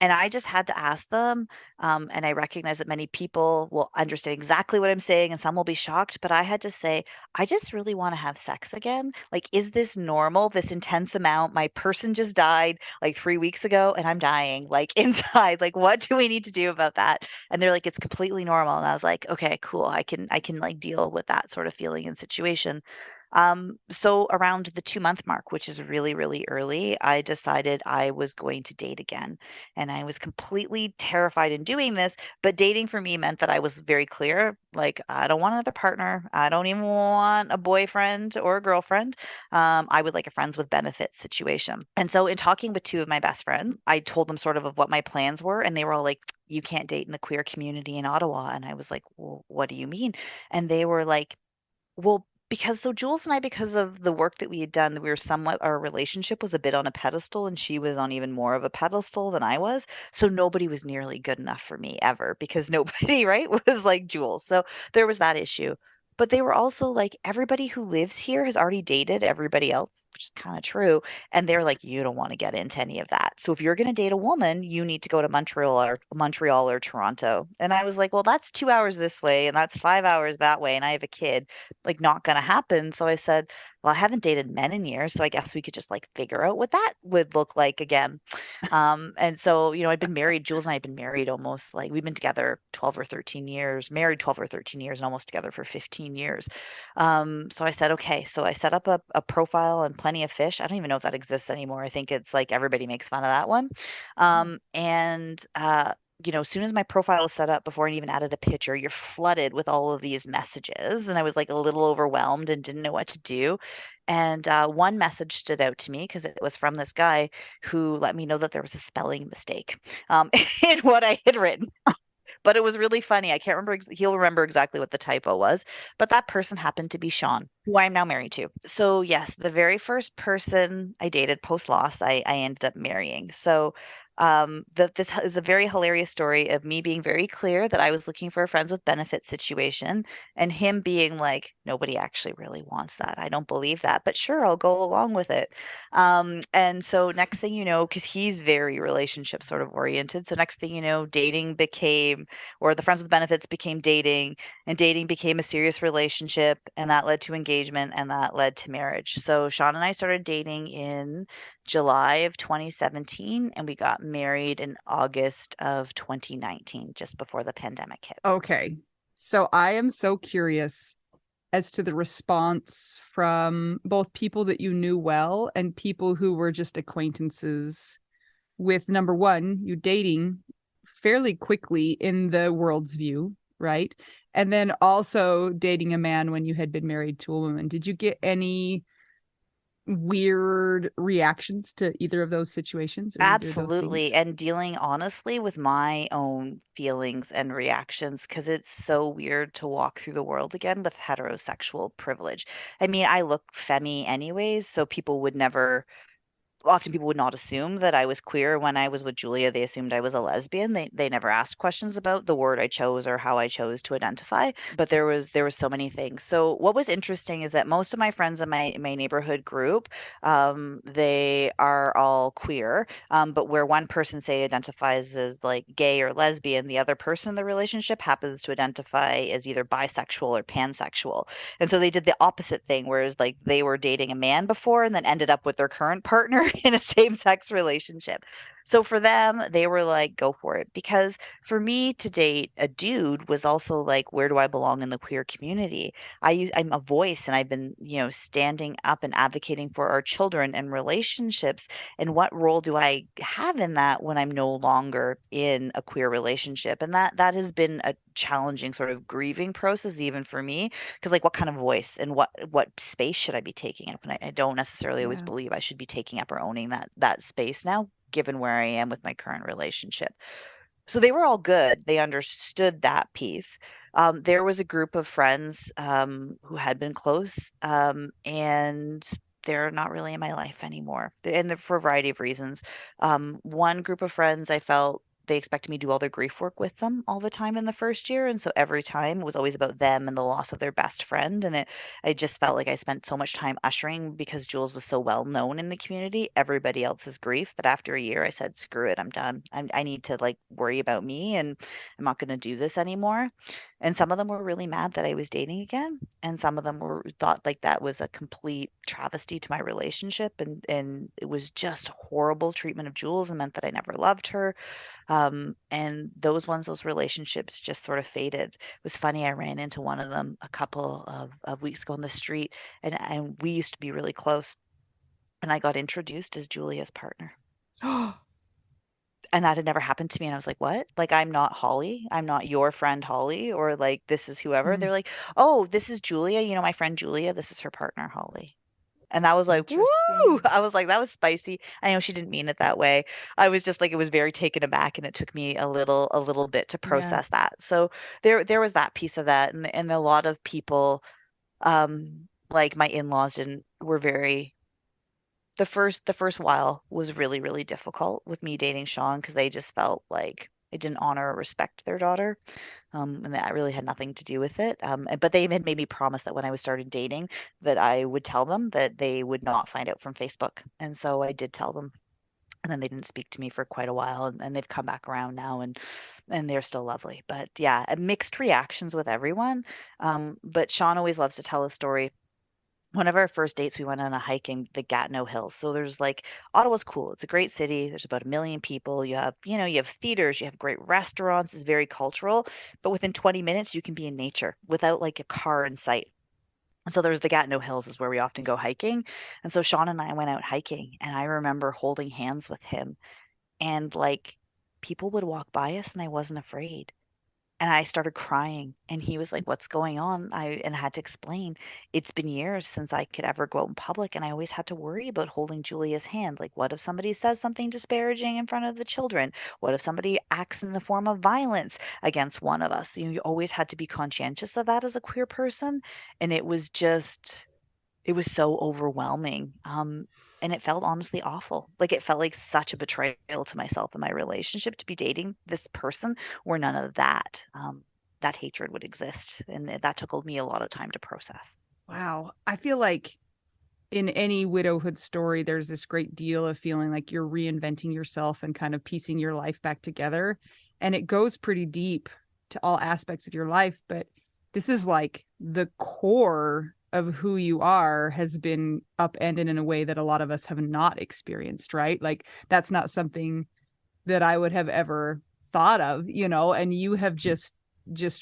And I just had to ask them, and I recognize that many people will understand exactly what I'm saying and some will be shocked, but I had to say, I just really want to have sex again. Like, is this normal, this intense amount? My person just died like 3 weeks ago and I'm dying like inside. Like, what do we need to do about that? And they're like, it's completely normal. And I was like, okay, cool. I can like deal with that sort of feeling and situation. So around the 2 month mark, which is really, really early, I decided I was going to date again. And I was completely terrified in doing this, but dating for me meant that I was very clear, like, I don't want another partner. I don't even want a boyfriend or a girlfriend. I would like a friends with benefits situation. And so in talking with 2 of my best friends, I told them sort of what my plans were, and they were all like, you can't date in the queer community in Ottawa. And I was like, well, what do you mean? And they were like, well, because so Jules and I, because of the work that we had done, we were somewhat, our relationship was a bit on a pedestal and she was on even more of a pedestal than I was. So nobody was nearly good enough for me ever because nobody, right, was like Jules. So there was that issue. But they were also like, everybody who lives here has already dated everybody else, which is kind of true. And they're like, you don't want to get into any of that. So if you're going to date a woman, you need to go to Montreal or Toronto. And I was like, well, that's 2 hours this way and that's 5 hours that way. And I have a kid, like, not going to happen. So I said, well, I haven't dated men in years, so I guess we could just like figure out what that would look like again. And so, I'd been married, Jules and I had been married almost, like, we've been together 12 or 13 years, married 12 or 13 years, and almost together for 15 years. So I said, okay. So I set up a profile and Plenty of Fish. I don't even know if that exists anymore. I think it's like everybody makes fun of that one. And as soon as my profile was set up, before I even added a picture, you're flooded with all of these messages. And I was like a little overwhelmed and didn't know what to do. And one message stood out to me because it was from this guy who let me know that there was a spelling mistake in what I had written. But it was really funny. I can't remember. He'll remember exactly what the typo was. But that person happened to be Sean, who I'm now married to. So, yes, the very first person I dated post loss, I ended up marrying. So, this is a very hilarious story of me being very clear that I was looking for a friends with benefits situation, and him being like, nobody actually really wants that. I don't believe that, but sure, I'll go along with it. And so next thing you know, because he's very relationship sort of oriented, so next thing you know, dating became, or the friends with benefits became dating, and dating became a serious relationship, and that led to engagement, and that led to marriage. So Sean and I started dating in July of 2017, and we got married in August of 2019, just before the pandemic hit. Okay. So I am so curious as to the response from both people that you knew well and people who were just acquaintances with, number one, you dating fairly quickly in the world's view, right? And then also dating a man when you had been married to a woman. Did you get any weird reactions to either of those situations or either of those Absolutely. things? And dealing honestly with my own feelings and reactions because it's so weird to walk through the world again with heterosexual privilege. I mean, I look femmy anyways, so people would never often people would not assume that I was queer. When I was with Julia, they assumed I was a lesbian. They never asked questions about the word I chose or how I chose to identify. But there was so many things. So what was interesting is that most of my friends in my neighborhood group, they are all queer. But where one person say identifies as like gay or lesbian, the other person in the relationship happens to identify as either bisexual or pansexual. And so they did the opposite thing, whereas like they were dating a man before and then ended up with their current partner in a same-sex relationship. So for them, they were like, go for it. Because for me to date a dude was also like, where do I belong in the queer community? I'm a voice and I've been, standing up and advocating for our children and relationships. And what role do I have in that when I'm no longer in a queer relationship? And that has been a challenging sort of grieving process even for me because like what kind of voice and what space should I be taking up? And I don't necessarily always Yeah. believe I should be taking up or owning that space now, given where I am with my current relationship. So they were all good. They understood that piece. There was a group of friends who had been close, and they're not really in my life anymore, and for a variety of reasons. One group of friends, I felt they expected me to do all their grief work with them all the time in the first year, and so every time was always about them and the loss of their best friend, and I just felt like I spent so much time ushering because Jules was so well known in the community, everybody else's grief, that after a year I said, screw it, I'm done. I need to like worry about me and I'm not going to do this anymore. And some of them were really mad that I was dating again. And some of them were thought like that was a complete travesty to my relationship. And it was just horrible treatment of Jules and meant that I never loved her. And those relationships just sort of faded. It was funny. I ran into one of them a couple of weeks ago on the street, and we used to be really close. And I got introduced as Julia's partner. And that had never happened to me. And I was like, what? Like, I'm not Holly. I'm not your friend Holly, or like, this is whoever. Mm, They're like, oh, this is Julia. My friend Julia. This is her partner, Holly. And that was like, woo! interesting. I was like, that was spicy. I know she didn't mean it that way. I was just like, it was very taken aback, and it took me a little bit to Yeah. process that. So there was that piece of that, and a lot of people, like my in-laws didn't were very the first while was really, really difficult with me dating Sean because they just felt like I didn't honor or respect their daughter. And that really had nothing to do with it. But they had made me promise that when I was started dating, that I would tell them that they would not find out from Facebook. And so I did tell them. And then they didn't speak to me for quite a while, and they've come back around now, and they're still lovely. But yeah, mixed reactions with everyone. But Sean always loves to tell a story. One of our first dates, we went on a hike in the Gatineau Hills. So there's like Ottawa's cool. It's a great city. There's about 1 million people. You have theaters, you have great restaurants. It's very cultural. But within 20 minutes, you can be in nature without like a car in sight. And so there's the Gatineau Hills is where we often go hiking. And so Sean and I went out hiking, and I remember holding hands with him, and like people would walk by us, and I wasn't afraid. And I started crying, and he was like, "What's going on?" I had to explain. It's been years since I could ever go out in public, and I always had to worry about holding Julia's hand. Like, what if somebody says something disparaging in front of the children? What if somebody acts in the form of violence against one of us? You always had to be conscientious of that as a queer person, and it was so overwhelming. And it felt honestly awful. Like it felt like such a betrayal to myself and my relationship to be dating this person where none of that hatred would exist. And that took me a lot of time to process. Wow. I feel like in any widowhood story, there's this great deal of feeling like you're reinventing yourself and kind of piecing your life back together. And it goes pretty deep to all aspects of your life. But this is like the core of who you are has been upended in a way that a lot of us have not experienced, right? Like that's not something that I would have ever thought of, and you have just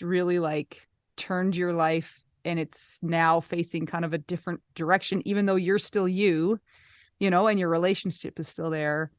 really like turned your life and it's now facing kind of a different direction, even though you're still and your relationship is still there.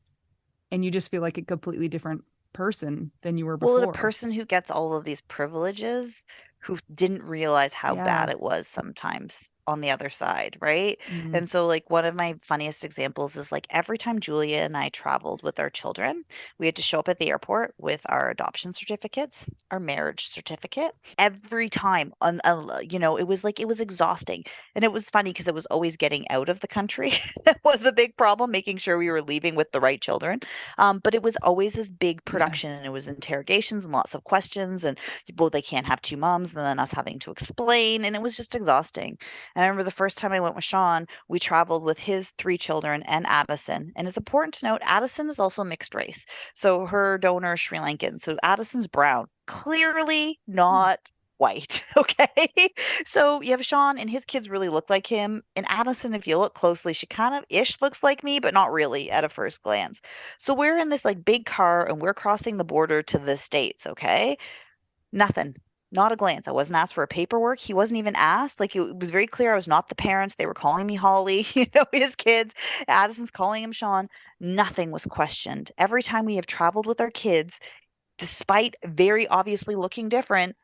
And you just feel like a completely different person than you were Well, the before. person who gets all of these privileges who didn't realize how Yeah. bad it was sometimes. on the other side, right? Mm. And so like one of my funniest examples is like every time Julia and I traveled with our children, we had to show up at the airport with our adoption certificates, our marriage certificate. Every time on it was exhausting. And it was funny because it was always getting out of the country that was a big problem, making sure we were leaving with the right children. But it was always this big Yeah. production, and it was interrogations and lots of questions, and well, they can't have two moms, and then us having to explain, and it was just exhausting. And I remember the first time I went with Sean, we traveled with his three children and Addison. And it's important to note Addison is also mixed race. So her donor is Sri Lankan. So Addison's brown, clearly not white. Okay. So you have Sean, and his kids really look like him. And Addison, if you look closely, she kind of ish looks like me, but not really at a first glance. So we're in this like big car and we're crossing the border to the States. Okay. Nothing. Not a glance. I wasn't asked for a paperwork. He wasn't even asked. Like it was very clear I was not the parents. They were calling me Holly, his kids. Addison's calling him Sean. Nothing was questioned. Every time we have traveled with our kids, despite very obviously looking different,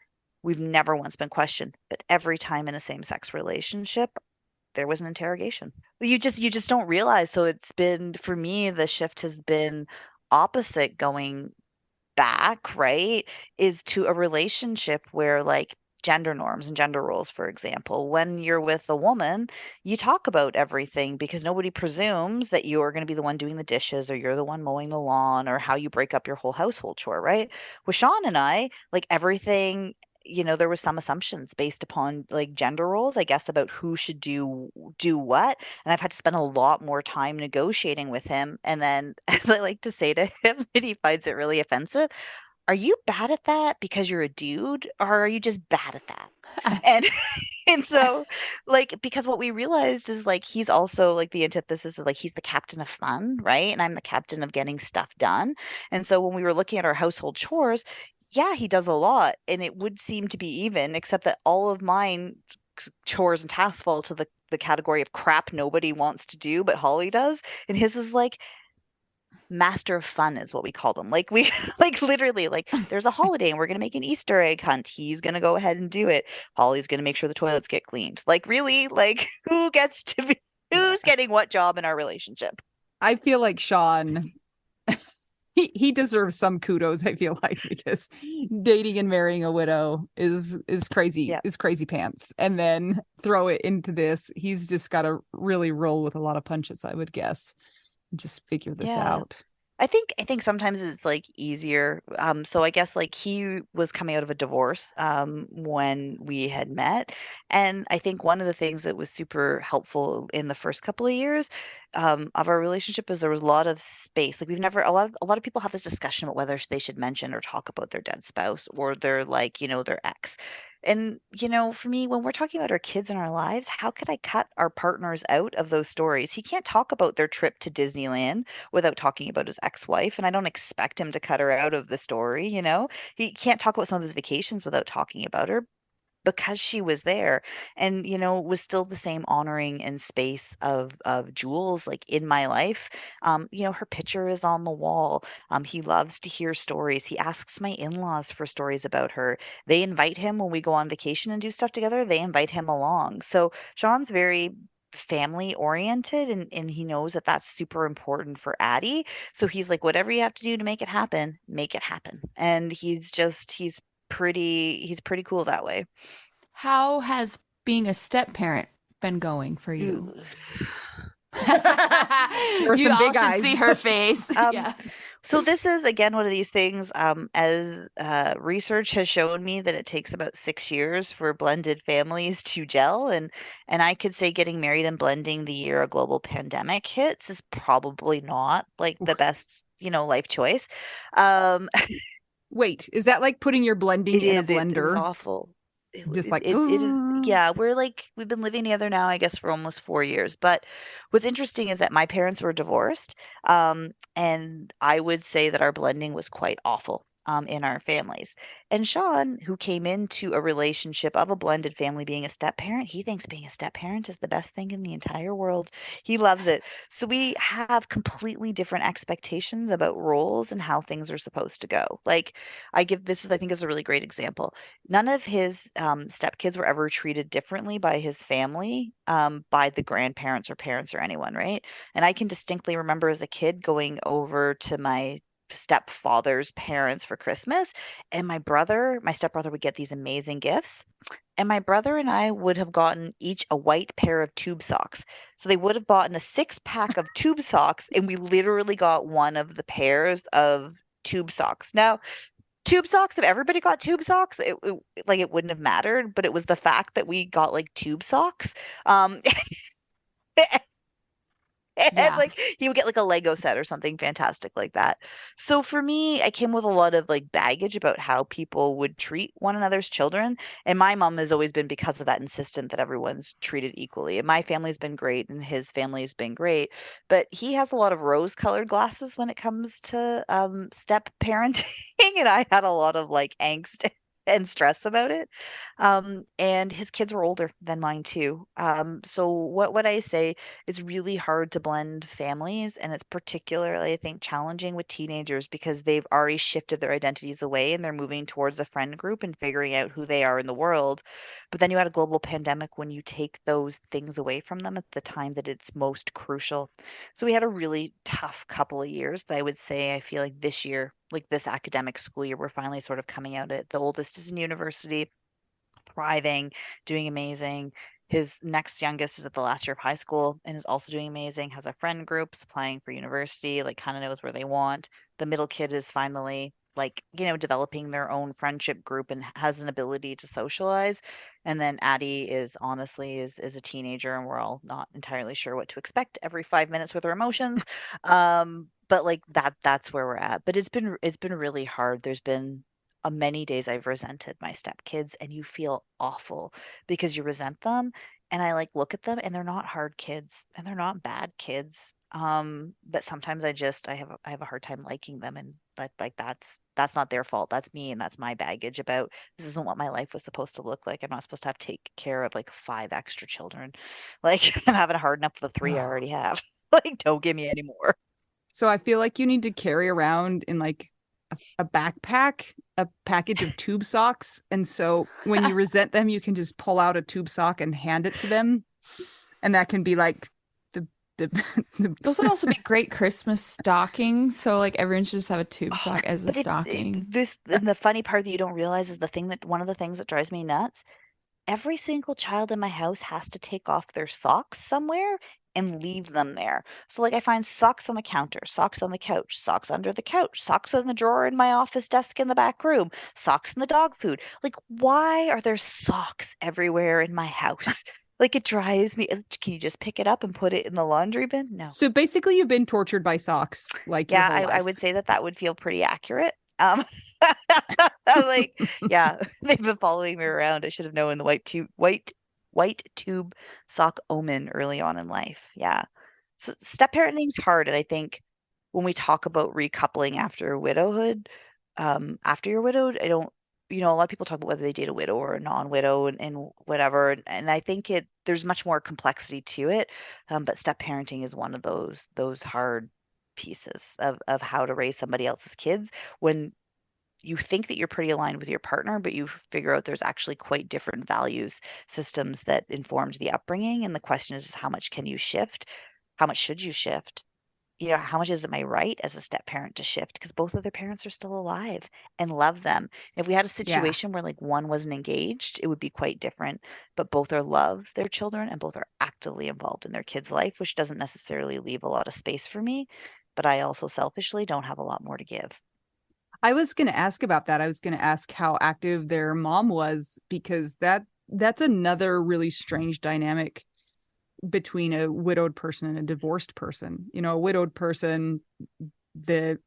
we've never once been questioned. But every time in a same-sex relationship, there was an interrogation. You just don't realize. So it's been, for me, the shift has been opposite, going back, right, is to a relationship where like gender norms and gender roles, for example, when you're with a woman, you talk about everything because nobody presumes that you're going to be the one doing the dishes or you're the one mowing the lawn or how you break up your whole household chore, right? With Sean and I, like everything, there was some assumptions based upon like gender roles, I guess, about who should do what. And I've had to spend a lot more time negotiating with him. And then, as I like to say to him, and he finds it really offensive, are you bad at that because you're a dude, or are you just bad at that? And and so like because what we realized is like he's also like the antithesis is like he's the captain of fun, right? And I'm the captain of getting stuff done. And so when we were looking at our household chores, yeah, he does a lot, and it would seem to be even, except that all of mine chores and tasks fall to the category of crap nobody wants to do, but Holly does. And his is like master of fun is what we called him. Like we like literally like there's a holiday and we're gonna make an Easter egg hunt. He's gonna go ahead and do it. Holly's gonna make sure the toilets get cleaned. Like really, like who gets to be Yeah. who's getting what job in our relationship? I feel like Sean, he deserves some kudos, I feel like, because dating and marrying a widow is crazy, Yeah. is crazy pants. And then throw it into this. He's just got to really roll with a lot of punches, I would guess. Just figure this Yeah. out. I think sometimes it's like easier. So I guess like he was coming out of a divorce when we had met, and I think one of the things that was super helpful in the first couple of years of our relationship is there was a lot of space. Like we've never a lot of people have this discussion about whether they should mention or talk about their dead spouse or their like their ex. And for me, when we're talking about our kids and our lives, how could I cut our partners out of those stories? He can't talk about their trip to Disneyland without talking about his ex-wife, and I don't expect him to cut her out of the story. He can't talk about some of his vacations without talking about her because she was there, and was still the same honoring and space of Jules like in my life. Her picture is on the wall. He loves to hear stories. He asks my in-laws for stories about her. They invite him when we go on vacation and do stuff together. They invite him along. So Sean's very family oriented, and he knows that that's super important for Addie. So he's like, whatever you have to do to make it happen. And he's pretty cool that way. How has being a step parent been going for you? Ooh. There are You some all big should eyes. see her face. Yeah. So this is again one of these things, as research has shown me that it takes about 6 years for blended families to gel, and I could say getting married and blending the year a global pandemic hits is probably not like the best, life choice. Um, Wait, is that like putting your blending it in a is. It was blender? awful. Just like, It is. Yeah, we've been living together now, I guess, for almost 4 years. But what's interesting is that my parents were divorced, and I would say that our blending was quite awful. in our families. And Sean, who came into a relationship of a blended family being a step parent, he thinks being a step parent is the best thing in the entire world. He loves it. So we have completely different expectations about roles and how things are supposed to go. Like I think is a really great example. None of his stepkids were ever treated differently by his family, by the grandparents or parents or anyone, right? And I can distinctly remember as a kid going over to my stepfather's parents for Christmas, and my stepbrother would get these amazing gifts. And my brother and I would have gotten each a white pair of tube socks. So they would have bought a 6-pack of tube socks, and we literally got one of the pairs of tube socks. Now, tube socks, if everybody got tube socks, it wouldn't have mattered, but it was the fact that we got like tube socks. Um, and Yeah. like he would get like a Lego set or something fantastic like that. So for me, I came with a lot of like baggage about how people would treat one another's children. And my mom has always been, because of that, insistent that everyone's treated equally. And my family's been great and his family's been great. But he has a lot of rose-colored glasses when it comes to step parenting. And I had a lot of like angst and stress about it. And his kids were older than mine too. So what I say, it's really hard to blend families, and it's particularly, I think, challenging with teenagers because they've already shifted their identities away and they're moving towards a friend group and figuring out who they are in the world. But then you had a global pandemic when you take those things away from them at the time that it's most crucial. So we had a really tough couple of years that I would say I feel like this year, like this academic school year, we're finally sort of coming out at. The oldest is in university, thriving, doing amazing. His next youngest is at the last year of high school and is also doing amazing, has a friend group, is applying for university, like kind of knows where they want. The middle kid is finally like, developing their own friendship group and has an ability to socialize. And then Addie is honestly is a teenager and we're all not entirely sure what to expect every 5 minutes with her emotions. But like that's where we're at. But it's been really hard. There's been many days I've resented my stepkids, and you feel awful because you resent them. And I like look at them, and they're not hard kids, and they're not bad kids. But sometimes I have a hard time liking them, and that's not their fault. That's me, and that's my baggage about this isn't what my life was supposed to look like. I'm not supposed to have to take care of like 5 extra children. Like I'm having a hard enough with the 3 I already have. Like don't give me any more. So I feel like you need to carry around in like a backpack, a package of tube socks. And so when you resent them, you can just pull out a tube sock and hand it to them. And that can be like Those would also be great Christmas stockings. So like everyone should just have a tube sock as a But stocking. and the funny part that you don't realize is one of the things that drives me nuts. Every single child in my house has to take off their socks somewhere and leave them there. So like I find socks on the counter, socks on the couch, socks in the drawer in my office desk in the back room, socks in the dog food. Like why are there socks everywhere in my house? Like it drives me. Can you just pick it up and put it in the laundry bin? No. So basically you've been tortured by socks like your Yeah, whole I life. would say that would feel pretty accurate. Like, yeah, they've been following me around. I should have known the white tube sock omen early on in life. Yeah. So step parenting's hard, and I think when we talk about recoupling after widowhood, after you're widowed, I don't, a lot of people talk about whether they date a widow or a non-widow and whatever, and I think there's much more complexity to it. But step parenting is one of those hard pieces of how to raise somebody else's kids when you think that you're pretty aligned with your partner, but you figure out there's actually quite different values systems that informed the upbringing. And the question is how much can you shift? How much should you shift? How much is it my right as a step parent to shift? Because both of their parents are still alive and love them. If we had a Yeah. situation where like one wasn't engaged, it would be quite different. But both are love their children and both are actively involved in their kids' life, which doesn't necessarily leave a lot of space for me. But I also selfishly don't have a lot more to give. I was going to ask about that. I was going to ask how active their mom was, because that's another really strange dynamic between a widowed person and a divorced person. A widowed person, the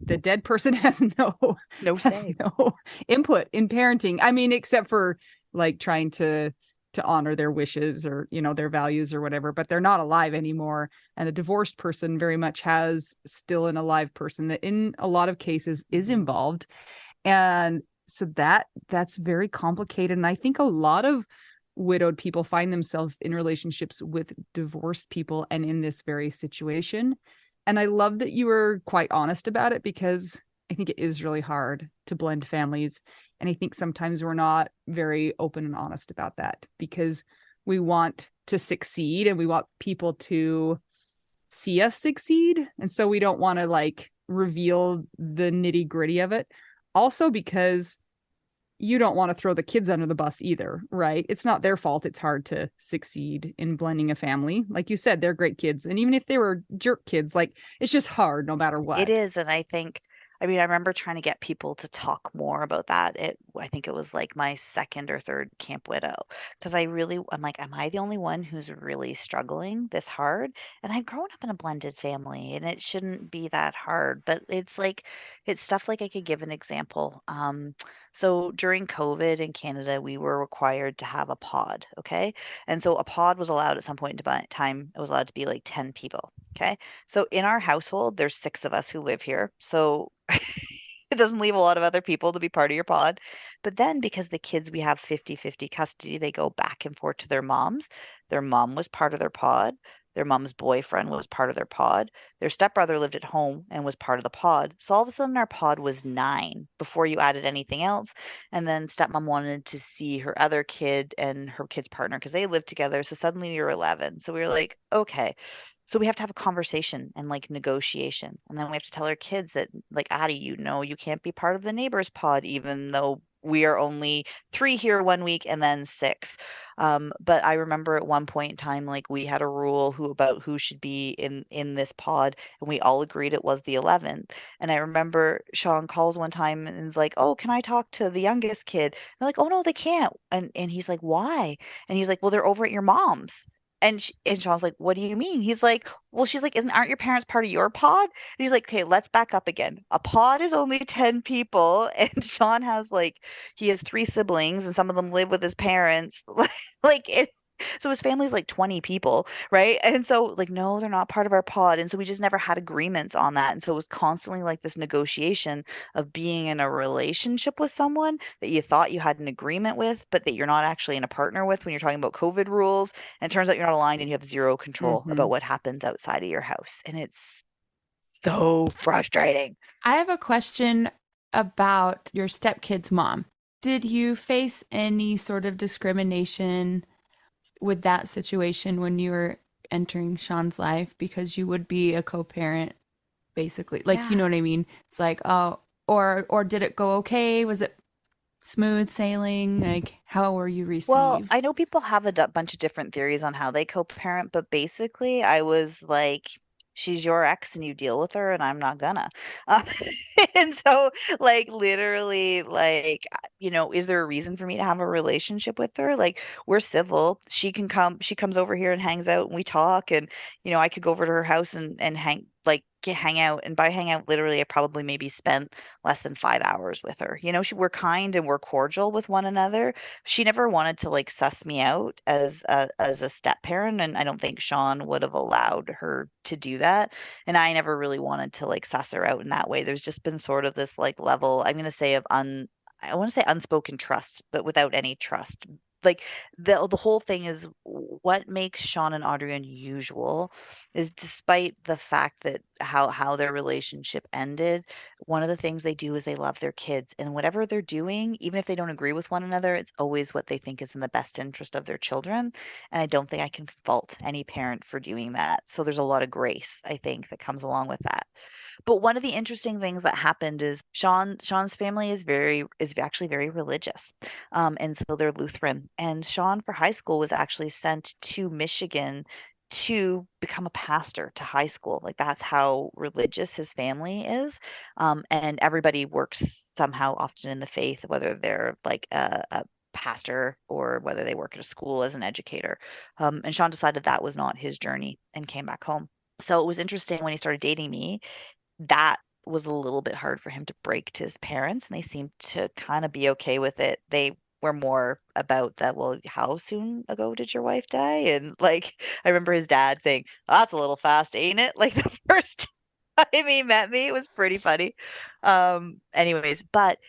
dead person has No say. no input in parenting. I mean, except for like trying to honor their wishes or their values or whatever, but they're not alive anymore. And the divorced person very much has still an alive person that in a lot of cases is involved. And so that's very complicated. And I think a lot of widowed people find themselves in relationships with divorced people and in this very situation. And I love that you were quite honest about it, because I think it is really hard to blend families. And I think sometimes we're not very open and honest about that, because we want to succeed and we want people to see us succeed. And so we don't want to like reveal the nitty gritty of it. Also, because you don't want to throw the kids under the bus either, right? It's not their fault. It's hard to succeed in blending a family. Like you said, they're great kids. And even if they were jerk kids, like it's just hard no matter what. It is, and I mean, I remember trying to get people to talk more about that. I think it was like my second or third Camp Widow, because I'm like, am I the only one who's really struggling this hard? And I've grown up in a blended family, and it shouldn't be that hard. But it's stuff like I could give an example. So during COVID in Canada, we were required to have a pod, okay? And so a pod was allowed at some point in time. It was allowed to be like 10 people, okay? So in our household, there's 6 of us who live here. So it doesn't leave a lot of other people to be part of your pod. But then because the kids, we have 50-50 custody, they go back and forth to their moms. Their mom was part of their pod. Their mom's boyfriend was part of their pod. Their stepbrother lived at home and was part of the pod. So all of a sudden our pod was 9 before you added anything else. And then stepmom wanted to see her other kid and her kid's partner because they lived together. So suddenly we were 11. So we were like, okay. So we have to have a conversation and like negotiation. And then we have to tell our kids that, like, Addie, you can't be part of the neighbor's pod, even though we are only 3 here one week and then 6. But I remember at one point in time, like we had a rule about who should be in this pod, and we all agreed it was the 11th. And I remember Sean calls one time and is like, "Oh, can I talk to the youngest kid?" And they're like, "Oh no, they can't." And he's like, "Why?" And he's like, "Well, they're over at your mom's." And Sean's like, "What do you mean?" He's like, "Well, she's like, aren't your parents part of your pod?" And he's like, "Okay, let's back up again. A pod is only 10 people." And Sean he has 3 siblings, and some of them live with his parents. Like it, so his family's like 20 people, right? And so like, no, they're not part of our pod. And so we just never had agreements on that. And so it was constantly like this negotiation of being in a relationship with someone that you thought you had an agreement with, but that you're not actually in a partner with when you're talking about COVID rules. And it turns out you're not aligned and you have zero control about what happens outside of your house. And it's so frustrating. I have a question about your stepkid's mom. Did you face any sort of discrimination with that situation when you were entering Sean's life? Because you would be a co-parent, basically. Like, Yeah. you know what I mean? It's like, oh, or did it go okay? Was it smooth sailing? Like, how were you Well, received? I know people have a bunch of different theories on how they co-parent, but basically, I was like, she's your ex and you deal with her, and I'm not gonna. Uh, and so, like, literally, like, is there a reason for me to have a relationship with her? Like, we're civil. She comes over here and hangs out, and we talk, and, I could go over to her house and hang out. And by hang out, literally, I probably maybe spent less than 5 hours with her. We're kind and we're cordial with one another. She never wanted to like suss me out as a step parent, and I don't think Sean would have allowed her to do that. And I never really wanted to like suss her out in that way. There's just been sort of this like level, I'm going to say, I want to say unspoken trust, but without any trust. Like the whole thing is what makes Sean and Audrey unusual is, despite the fact that how their relationship ended, one of the things they do is they love their kids, and whatever they're doing, even if they don't agree with one another, it's always what they think is in the best interest of their children. And I don't think I can fault any parent for doing that. So there's a lot of grace, I think, that comes along with that. But one of the interesting things that happened is Sean's family is actually very religious. And so they're Lutheran. And Sean for high school was actually sent to Michigan to become a pastor to high school. Like that's how religious his family is. And everybody works somehow often in the faith, whether they're like a pastor or whether they work at a school as an educator. And Sean decided that was not his journey and came back home. So it was interesting when he started dating me, that was a little bit hard for him to break to his parents, and they seemed to kind of be okay with it. They were more about that, well, how soon ago did your wife die? And like, I remember his dad saying, "That's a little fast, ain't it?" Like the first time he met me, it was pretty funny. Anyways, but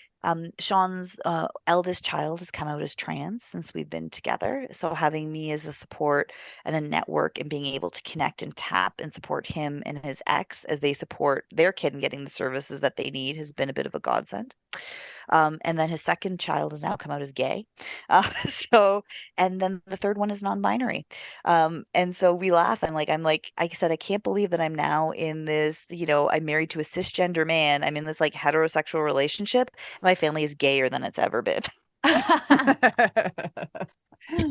Sean's eldest child has come out as trans since we've been together. So having me as a support and a network and being able to connect and tap and support him and his ex as they support their kid and getting the services that they need has been a bit of a godsend. And then his second child has now come out as gay. So, and then the third one is non-binary. And so we laugh. I said, I can't believe that I'm now in this, I'm married to a cisgender man. I'm in this like heterosexual relationship. My family is gayer than it's ever been.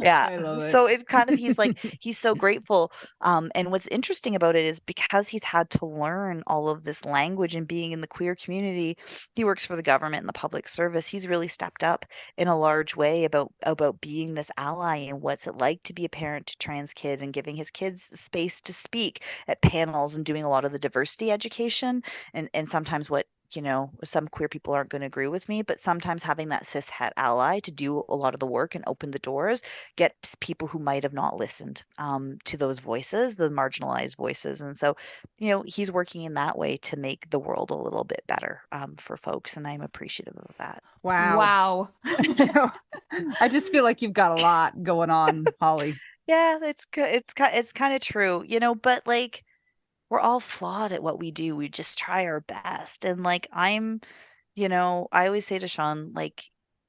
Yeah. I love it. So it's kind of, he's so grateful. And what's interesting about it is because he's had to learn all of this language and being in the queer community, he works for the government and the public service. He's really stepped up in a large way about being this ally and what's it like to be a parent to trans kid and giving his kids space to speak at panels and doing a lot of the diversity education and sometimes what some queer people aren't going to agree with me, but sometimes having that cis het ally to do a lot of the work and open the doors gets people who might have not listened to those voices, the marginalized voices. And so, he's working in that way to make the world a little bit better for folks. And I'm appreciative of that. Wow. I just feel like you've got a lot going on, Holly. Yeah, it's kind of true, but like we're all flawed at what we do. We just try our best. And like I always say to Sean, like,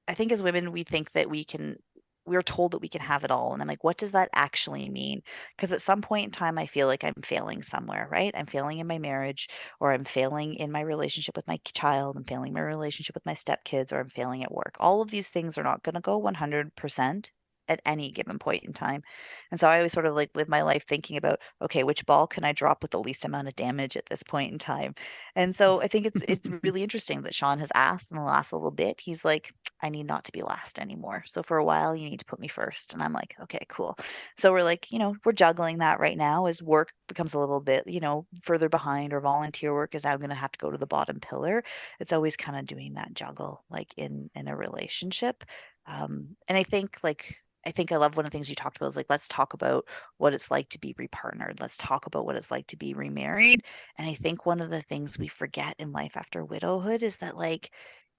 I think as women, we're told that we can have it all. And I'm like, what does that actually mean? Because at some point in time, I feel like I'm failing somewhere, right? I'm failing in my marriage, or I'm failing in my relationship with my child, I'm failing my relationship with my stepkids, or I'm failing at work. All of these things are not going to go 100% at any given point in time. And so I always sort of like live my life thinking about, okay, which ball can I drop with the least amount of damage at this point in time? And so I think it's really interesting that Sean has asked in the last little bit. He's like, I need not to be last anymore. So for a while, you need to put me first. And I'm like, okay, cool. So we're like, we're juggling that right now as work becomes a little bit, further behind, or volunteer work is now going to have to go to the bottom pillar. It's always kind of doing that juggle, like in a relationship. And I think I love one of the things you talked about is like, let's talk about what it's like to be repartnered. Let's talk about what it's like to be remarried. And I think one of the things we forget in life after widowhood is that like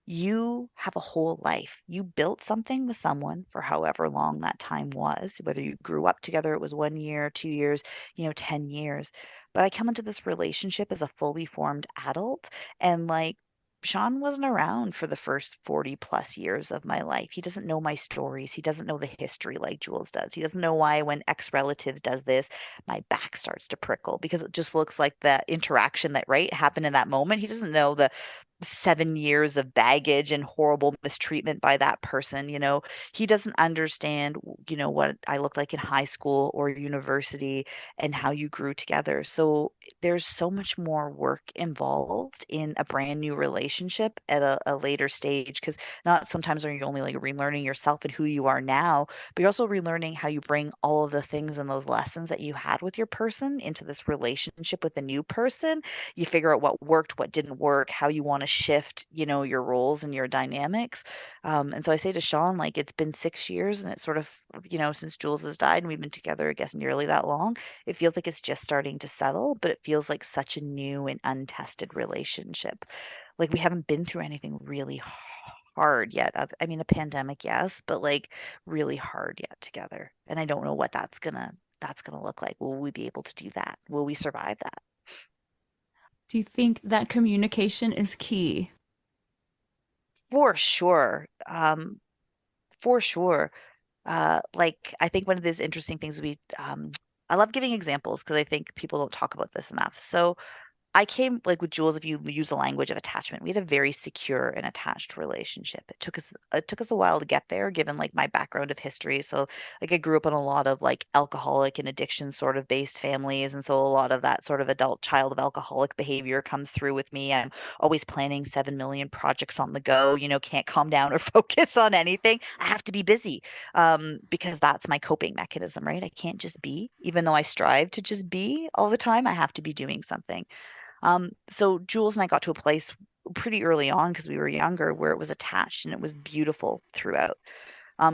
you have a whole life. You built something with someone for however long that time was, whether you grew up together, it was 1 year, 2 years, 10 years. But I come into this relationship as a fully formed adult, and like Sean wasn't around for the first 40 plus years of my life. He doesn't know my stories. He doesn't know the history like Jules does. He doesn't know why when ex-relatives does this, my back starts to prickle because it just looks like the interaction that right happened in that moment. He doesn't know the 7 years of baggage and horrible mistreatment by that person. He doesn't understand, what I looked like in high school or university and how you grew together. So there's so much more work involved in a brand new relationship at a later stage, because not sometimes are you only like relearning yourself and who you are now, but you're also relearning how you bring all of the things and those lessons that you had with your person into this relationship with a new person. You figure out what worked, what didn't work, how you want to shift, your roles and your dynamics. And so I say to Sean, like, it's been 6 years and it's sort of, since Jules has died and we've been together, I guess, nearly that long. It feels like it's just starting to settle, but it feels like such a new and untested relationship. Like we haven't been through anything really hard yet. I mean, a pandemic, yes, but like really hard yet together. And I don't know what that's gonna look like. Will we be able to do that? Will we survive that? Do you think that communication is key? For sure. For sure. Like I think one of those interesting things I love giving examples because I think people don't talk about this enough. So I came like with Jules, if you use the language of attachment, we had a very secure and attached relationship. It took us a while to get there, given like my background of history. So like I grew up in a lot of like alcoholic and addiction sort of based families. And so a lot of that sort of adult child of alcoholic behavior comes through with me. I'm always planning 7 million projects on the go, can't calm down or focus on anything. I have to be busy because that's my coping mechanism, right? I can't just be, even though I strive to just be all the time, I have to be doing something. So Jules and I got to a place pretty early on because we were younger where it was attached and it was beautiful throughout.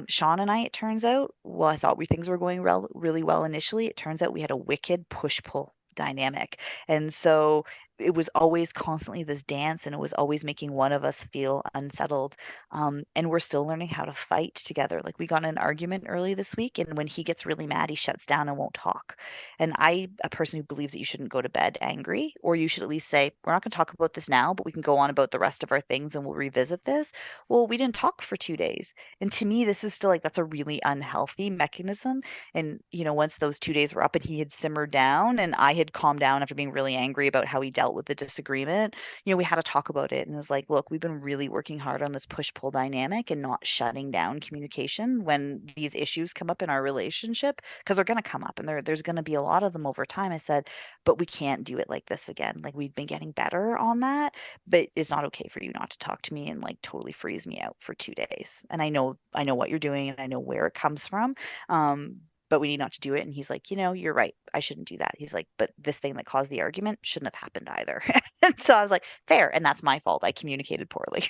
Sean and I, it turns out, well, I thought things were going really well initially. It turns out we had a wicked push-pull dynamic. And so it was always constantly this dance, and it was always making one of us feel unsettled. And we're still learning how to fight together. Like, we got in an argument early this week, and when he gets really mad, he shuts down and won't talk. And a person who believes that you shouldn't go to bed angry, or you should at least say, we're not going to talk about this now, but we can go on about the rest of our things and we'll revisit this. Well, we didn't talk for 2 days. And to me, this is still like, that's a really unhealthy mechanism. And, once those 2 days were up and he had simmered down and I had calmed down after being really angry about how he dealt with the disagreement, we had to talk about it. And it was like, look, we've been really working hard on this push-pull dynamic and not shutting down communication when these issues come up in our relationship, because they're going to come up, and there's going to be a lot of them over time. I said, but we can't do it like this again. Like, we've been getting better on that, but it's not okay for you not to talk to me and like totally freeze me out for 2 days. And I know what you're doing, and I know where it comes from. But we need not to do it. And he's like, you're right. I shouldn't do that. He's like, but this thing that caused the argument shouldn't have happened either. And so I was like, fair. And that's my fault. I communicated poorly.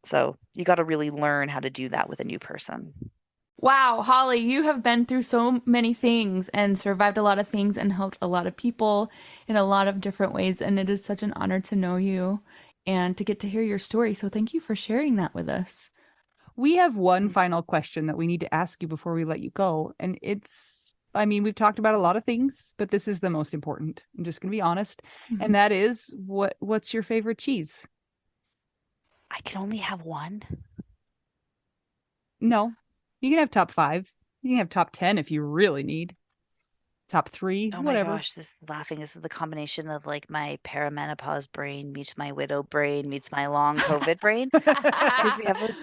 So you got to really learn how to do that with a new person. Wow, Holly, you have been through so many things and survived a lot of things and helped a lot of people in a lot of different ways. And it is such an honor to know you and to get to hear your story. So thank you for sharing that with us. We have one final question that we need to ask you before we let you go. And we've talked about a lot of things, but this is the most important. I'm just going to be honest. Mm-hmm. And that is, what's your favorite cheese? I can only have one. No, you can have top 5. You can have top 10 if you really need. Top 3, whatever. My gosh, this is the combination of like my perimenopause brain meets my widow brain meets my long COVID brain. We have this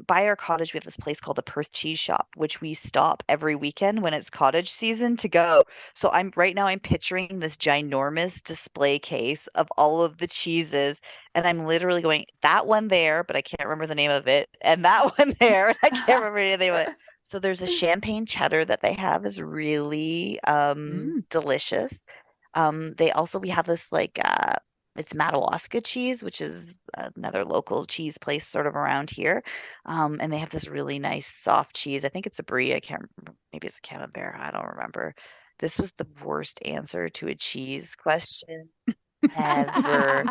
by our cottage, we have this place called the Perth Cheese Shop, which we stop every weekend when it's cottage season to go. So I'm picturing this ginormous display case of all of the cheeses, and I'm literally going, that one there, but I can't remember the name of it, and that one there, and I can't remember the name of it. So there's a champagne cheddar that they have is really delicious. We have this it's Madawaska cheese, which is another local cheese place sort of around here. And they have this really nice soft cheese. I think it's a brie. I can't remember. Maybe it's a camembert. I don't remember. This was the worst answer to a cheese question ever.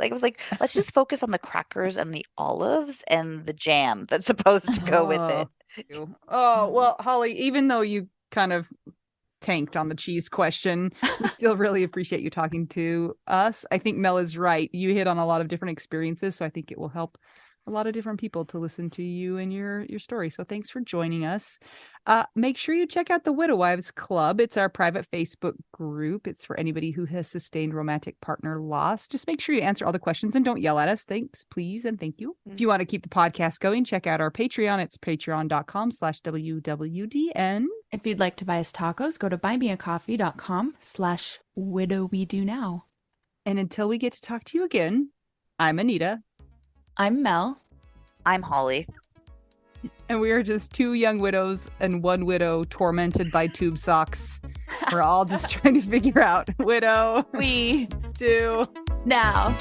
It was like, let's just focus on the crackers and the olives and the jam that's supposed to go with it. Oh, well, Holly, even though you kind of tanked on the cheese question, we still really appreciate you talking to us. I think Mel is right. You hit on a lot of different experiences, so I think it will help a lot of different people to listen to you and your story. So thanks for joining us. Make sure you check out the Widow Wives Club. It's our private Facebook group. It's for anybody who has sustained romantic partner loss. Just make sure you answer all the questions and don't yell at us. Thanks, please, and thank you. If you want to keep the podcast going, check out our Patreon. It's patreon.com/WWDN. If you'd like to buy us tacos, go to buymeacoffee.com/widowwedonoww. And until we get to talk to you again, I'm Anita. I'm Mel. I'm Holly. And we are just 2 young widows and 1 widow tormented by tube socks. We're all just trying to figure out, widow. We do now.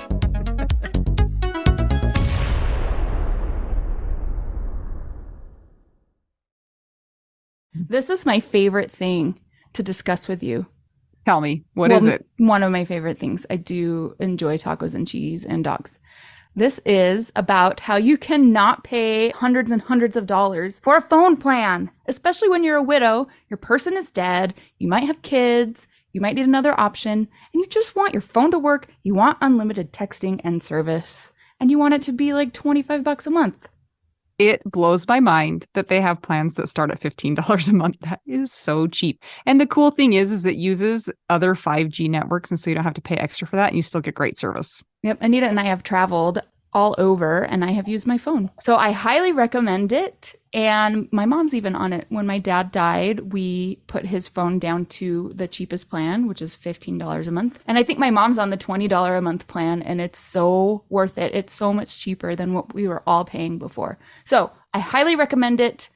This is my favorite thing to discuss with you. Tell me, what is it? One of my favorite things. I do enjoy tacos and cheese and dogs. This is about how you cannot pay hundreds and hundreds of dollars for a phone plan, especially when you're a widow, your person is dead, you might have kids, you might need another option, and you just want your phone to work, you want unlimited texting and service, and you want it to be like $25 a month. It blows my mind that they have plans that start at $15 a month. That is so cheap. And the cool thing is it uses other 5G networks, and so you don't have to pay extra for that, and you still get great service. Yep. Anita and I have traveled all over, and I have used my phone. So I highly recommend it. And my mom's even on it. When my dad died, we put his phone down to the cheapest plan, which is $15 a month. And I think my mom's on the $20 a month plan, and it's so worth it. It's so much cheaper than what we were all paying before. So I highly recommend it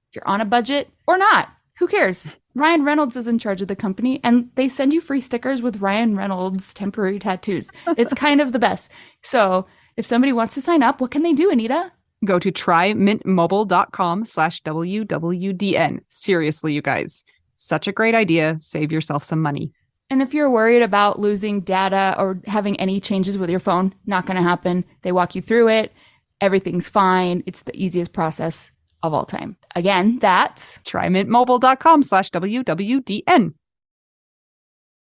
if you're on a budget or not. Who cares? Ryan Reynolds is in charge of the company, and they send you free stickers with Ryan Reynolds temporary tattoos. It's kind of the best. So if somebody wants to sign up, what can they do, Anita? Go to trymintmobile.com/WWDN. Seriously, you guys. Such a great idea. Save yourself some money. And if you're worried about losing data or having any changes with your phone, not going to happen. They walk you through it. Everything's fine. It's the easiest process of all time. Again, that's TryMintMobile.com/WWDN.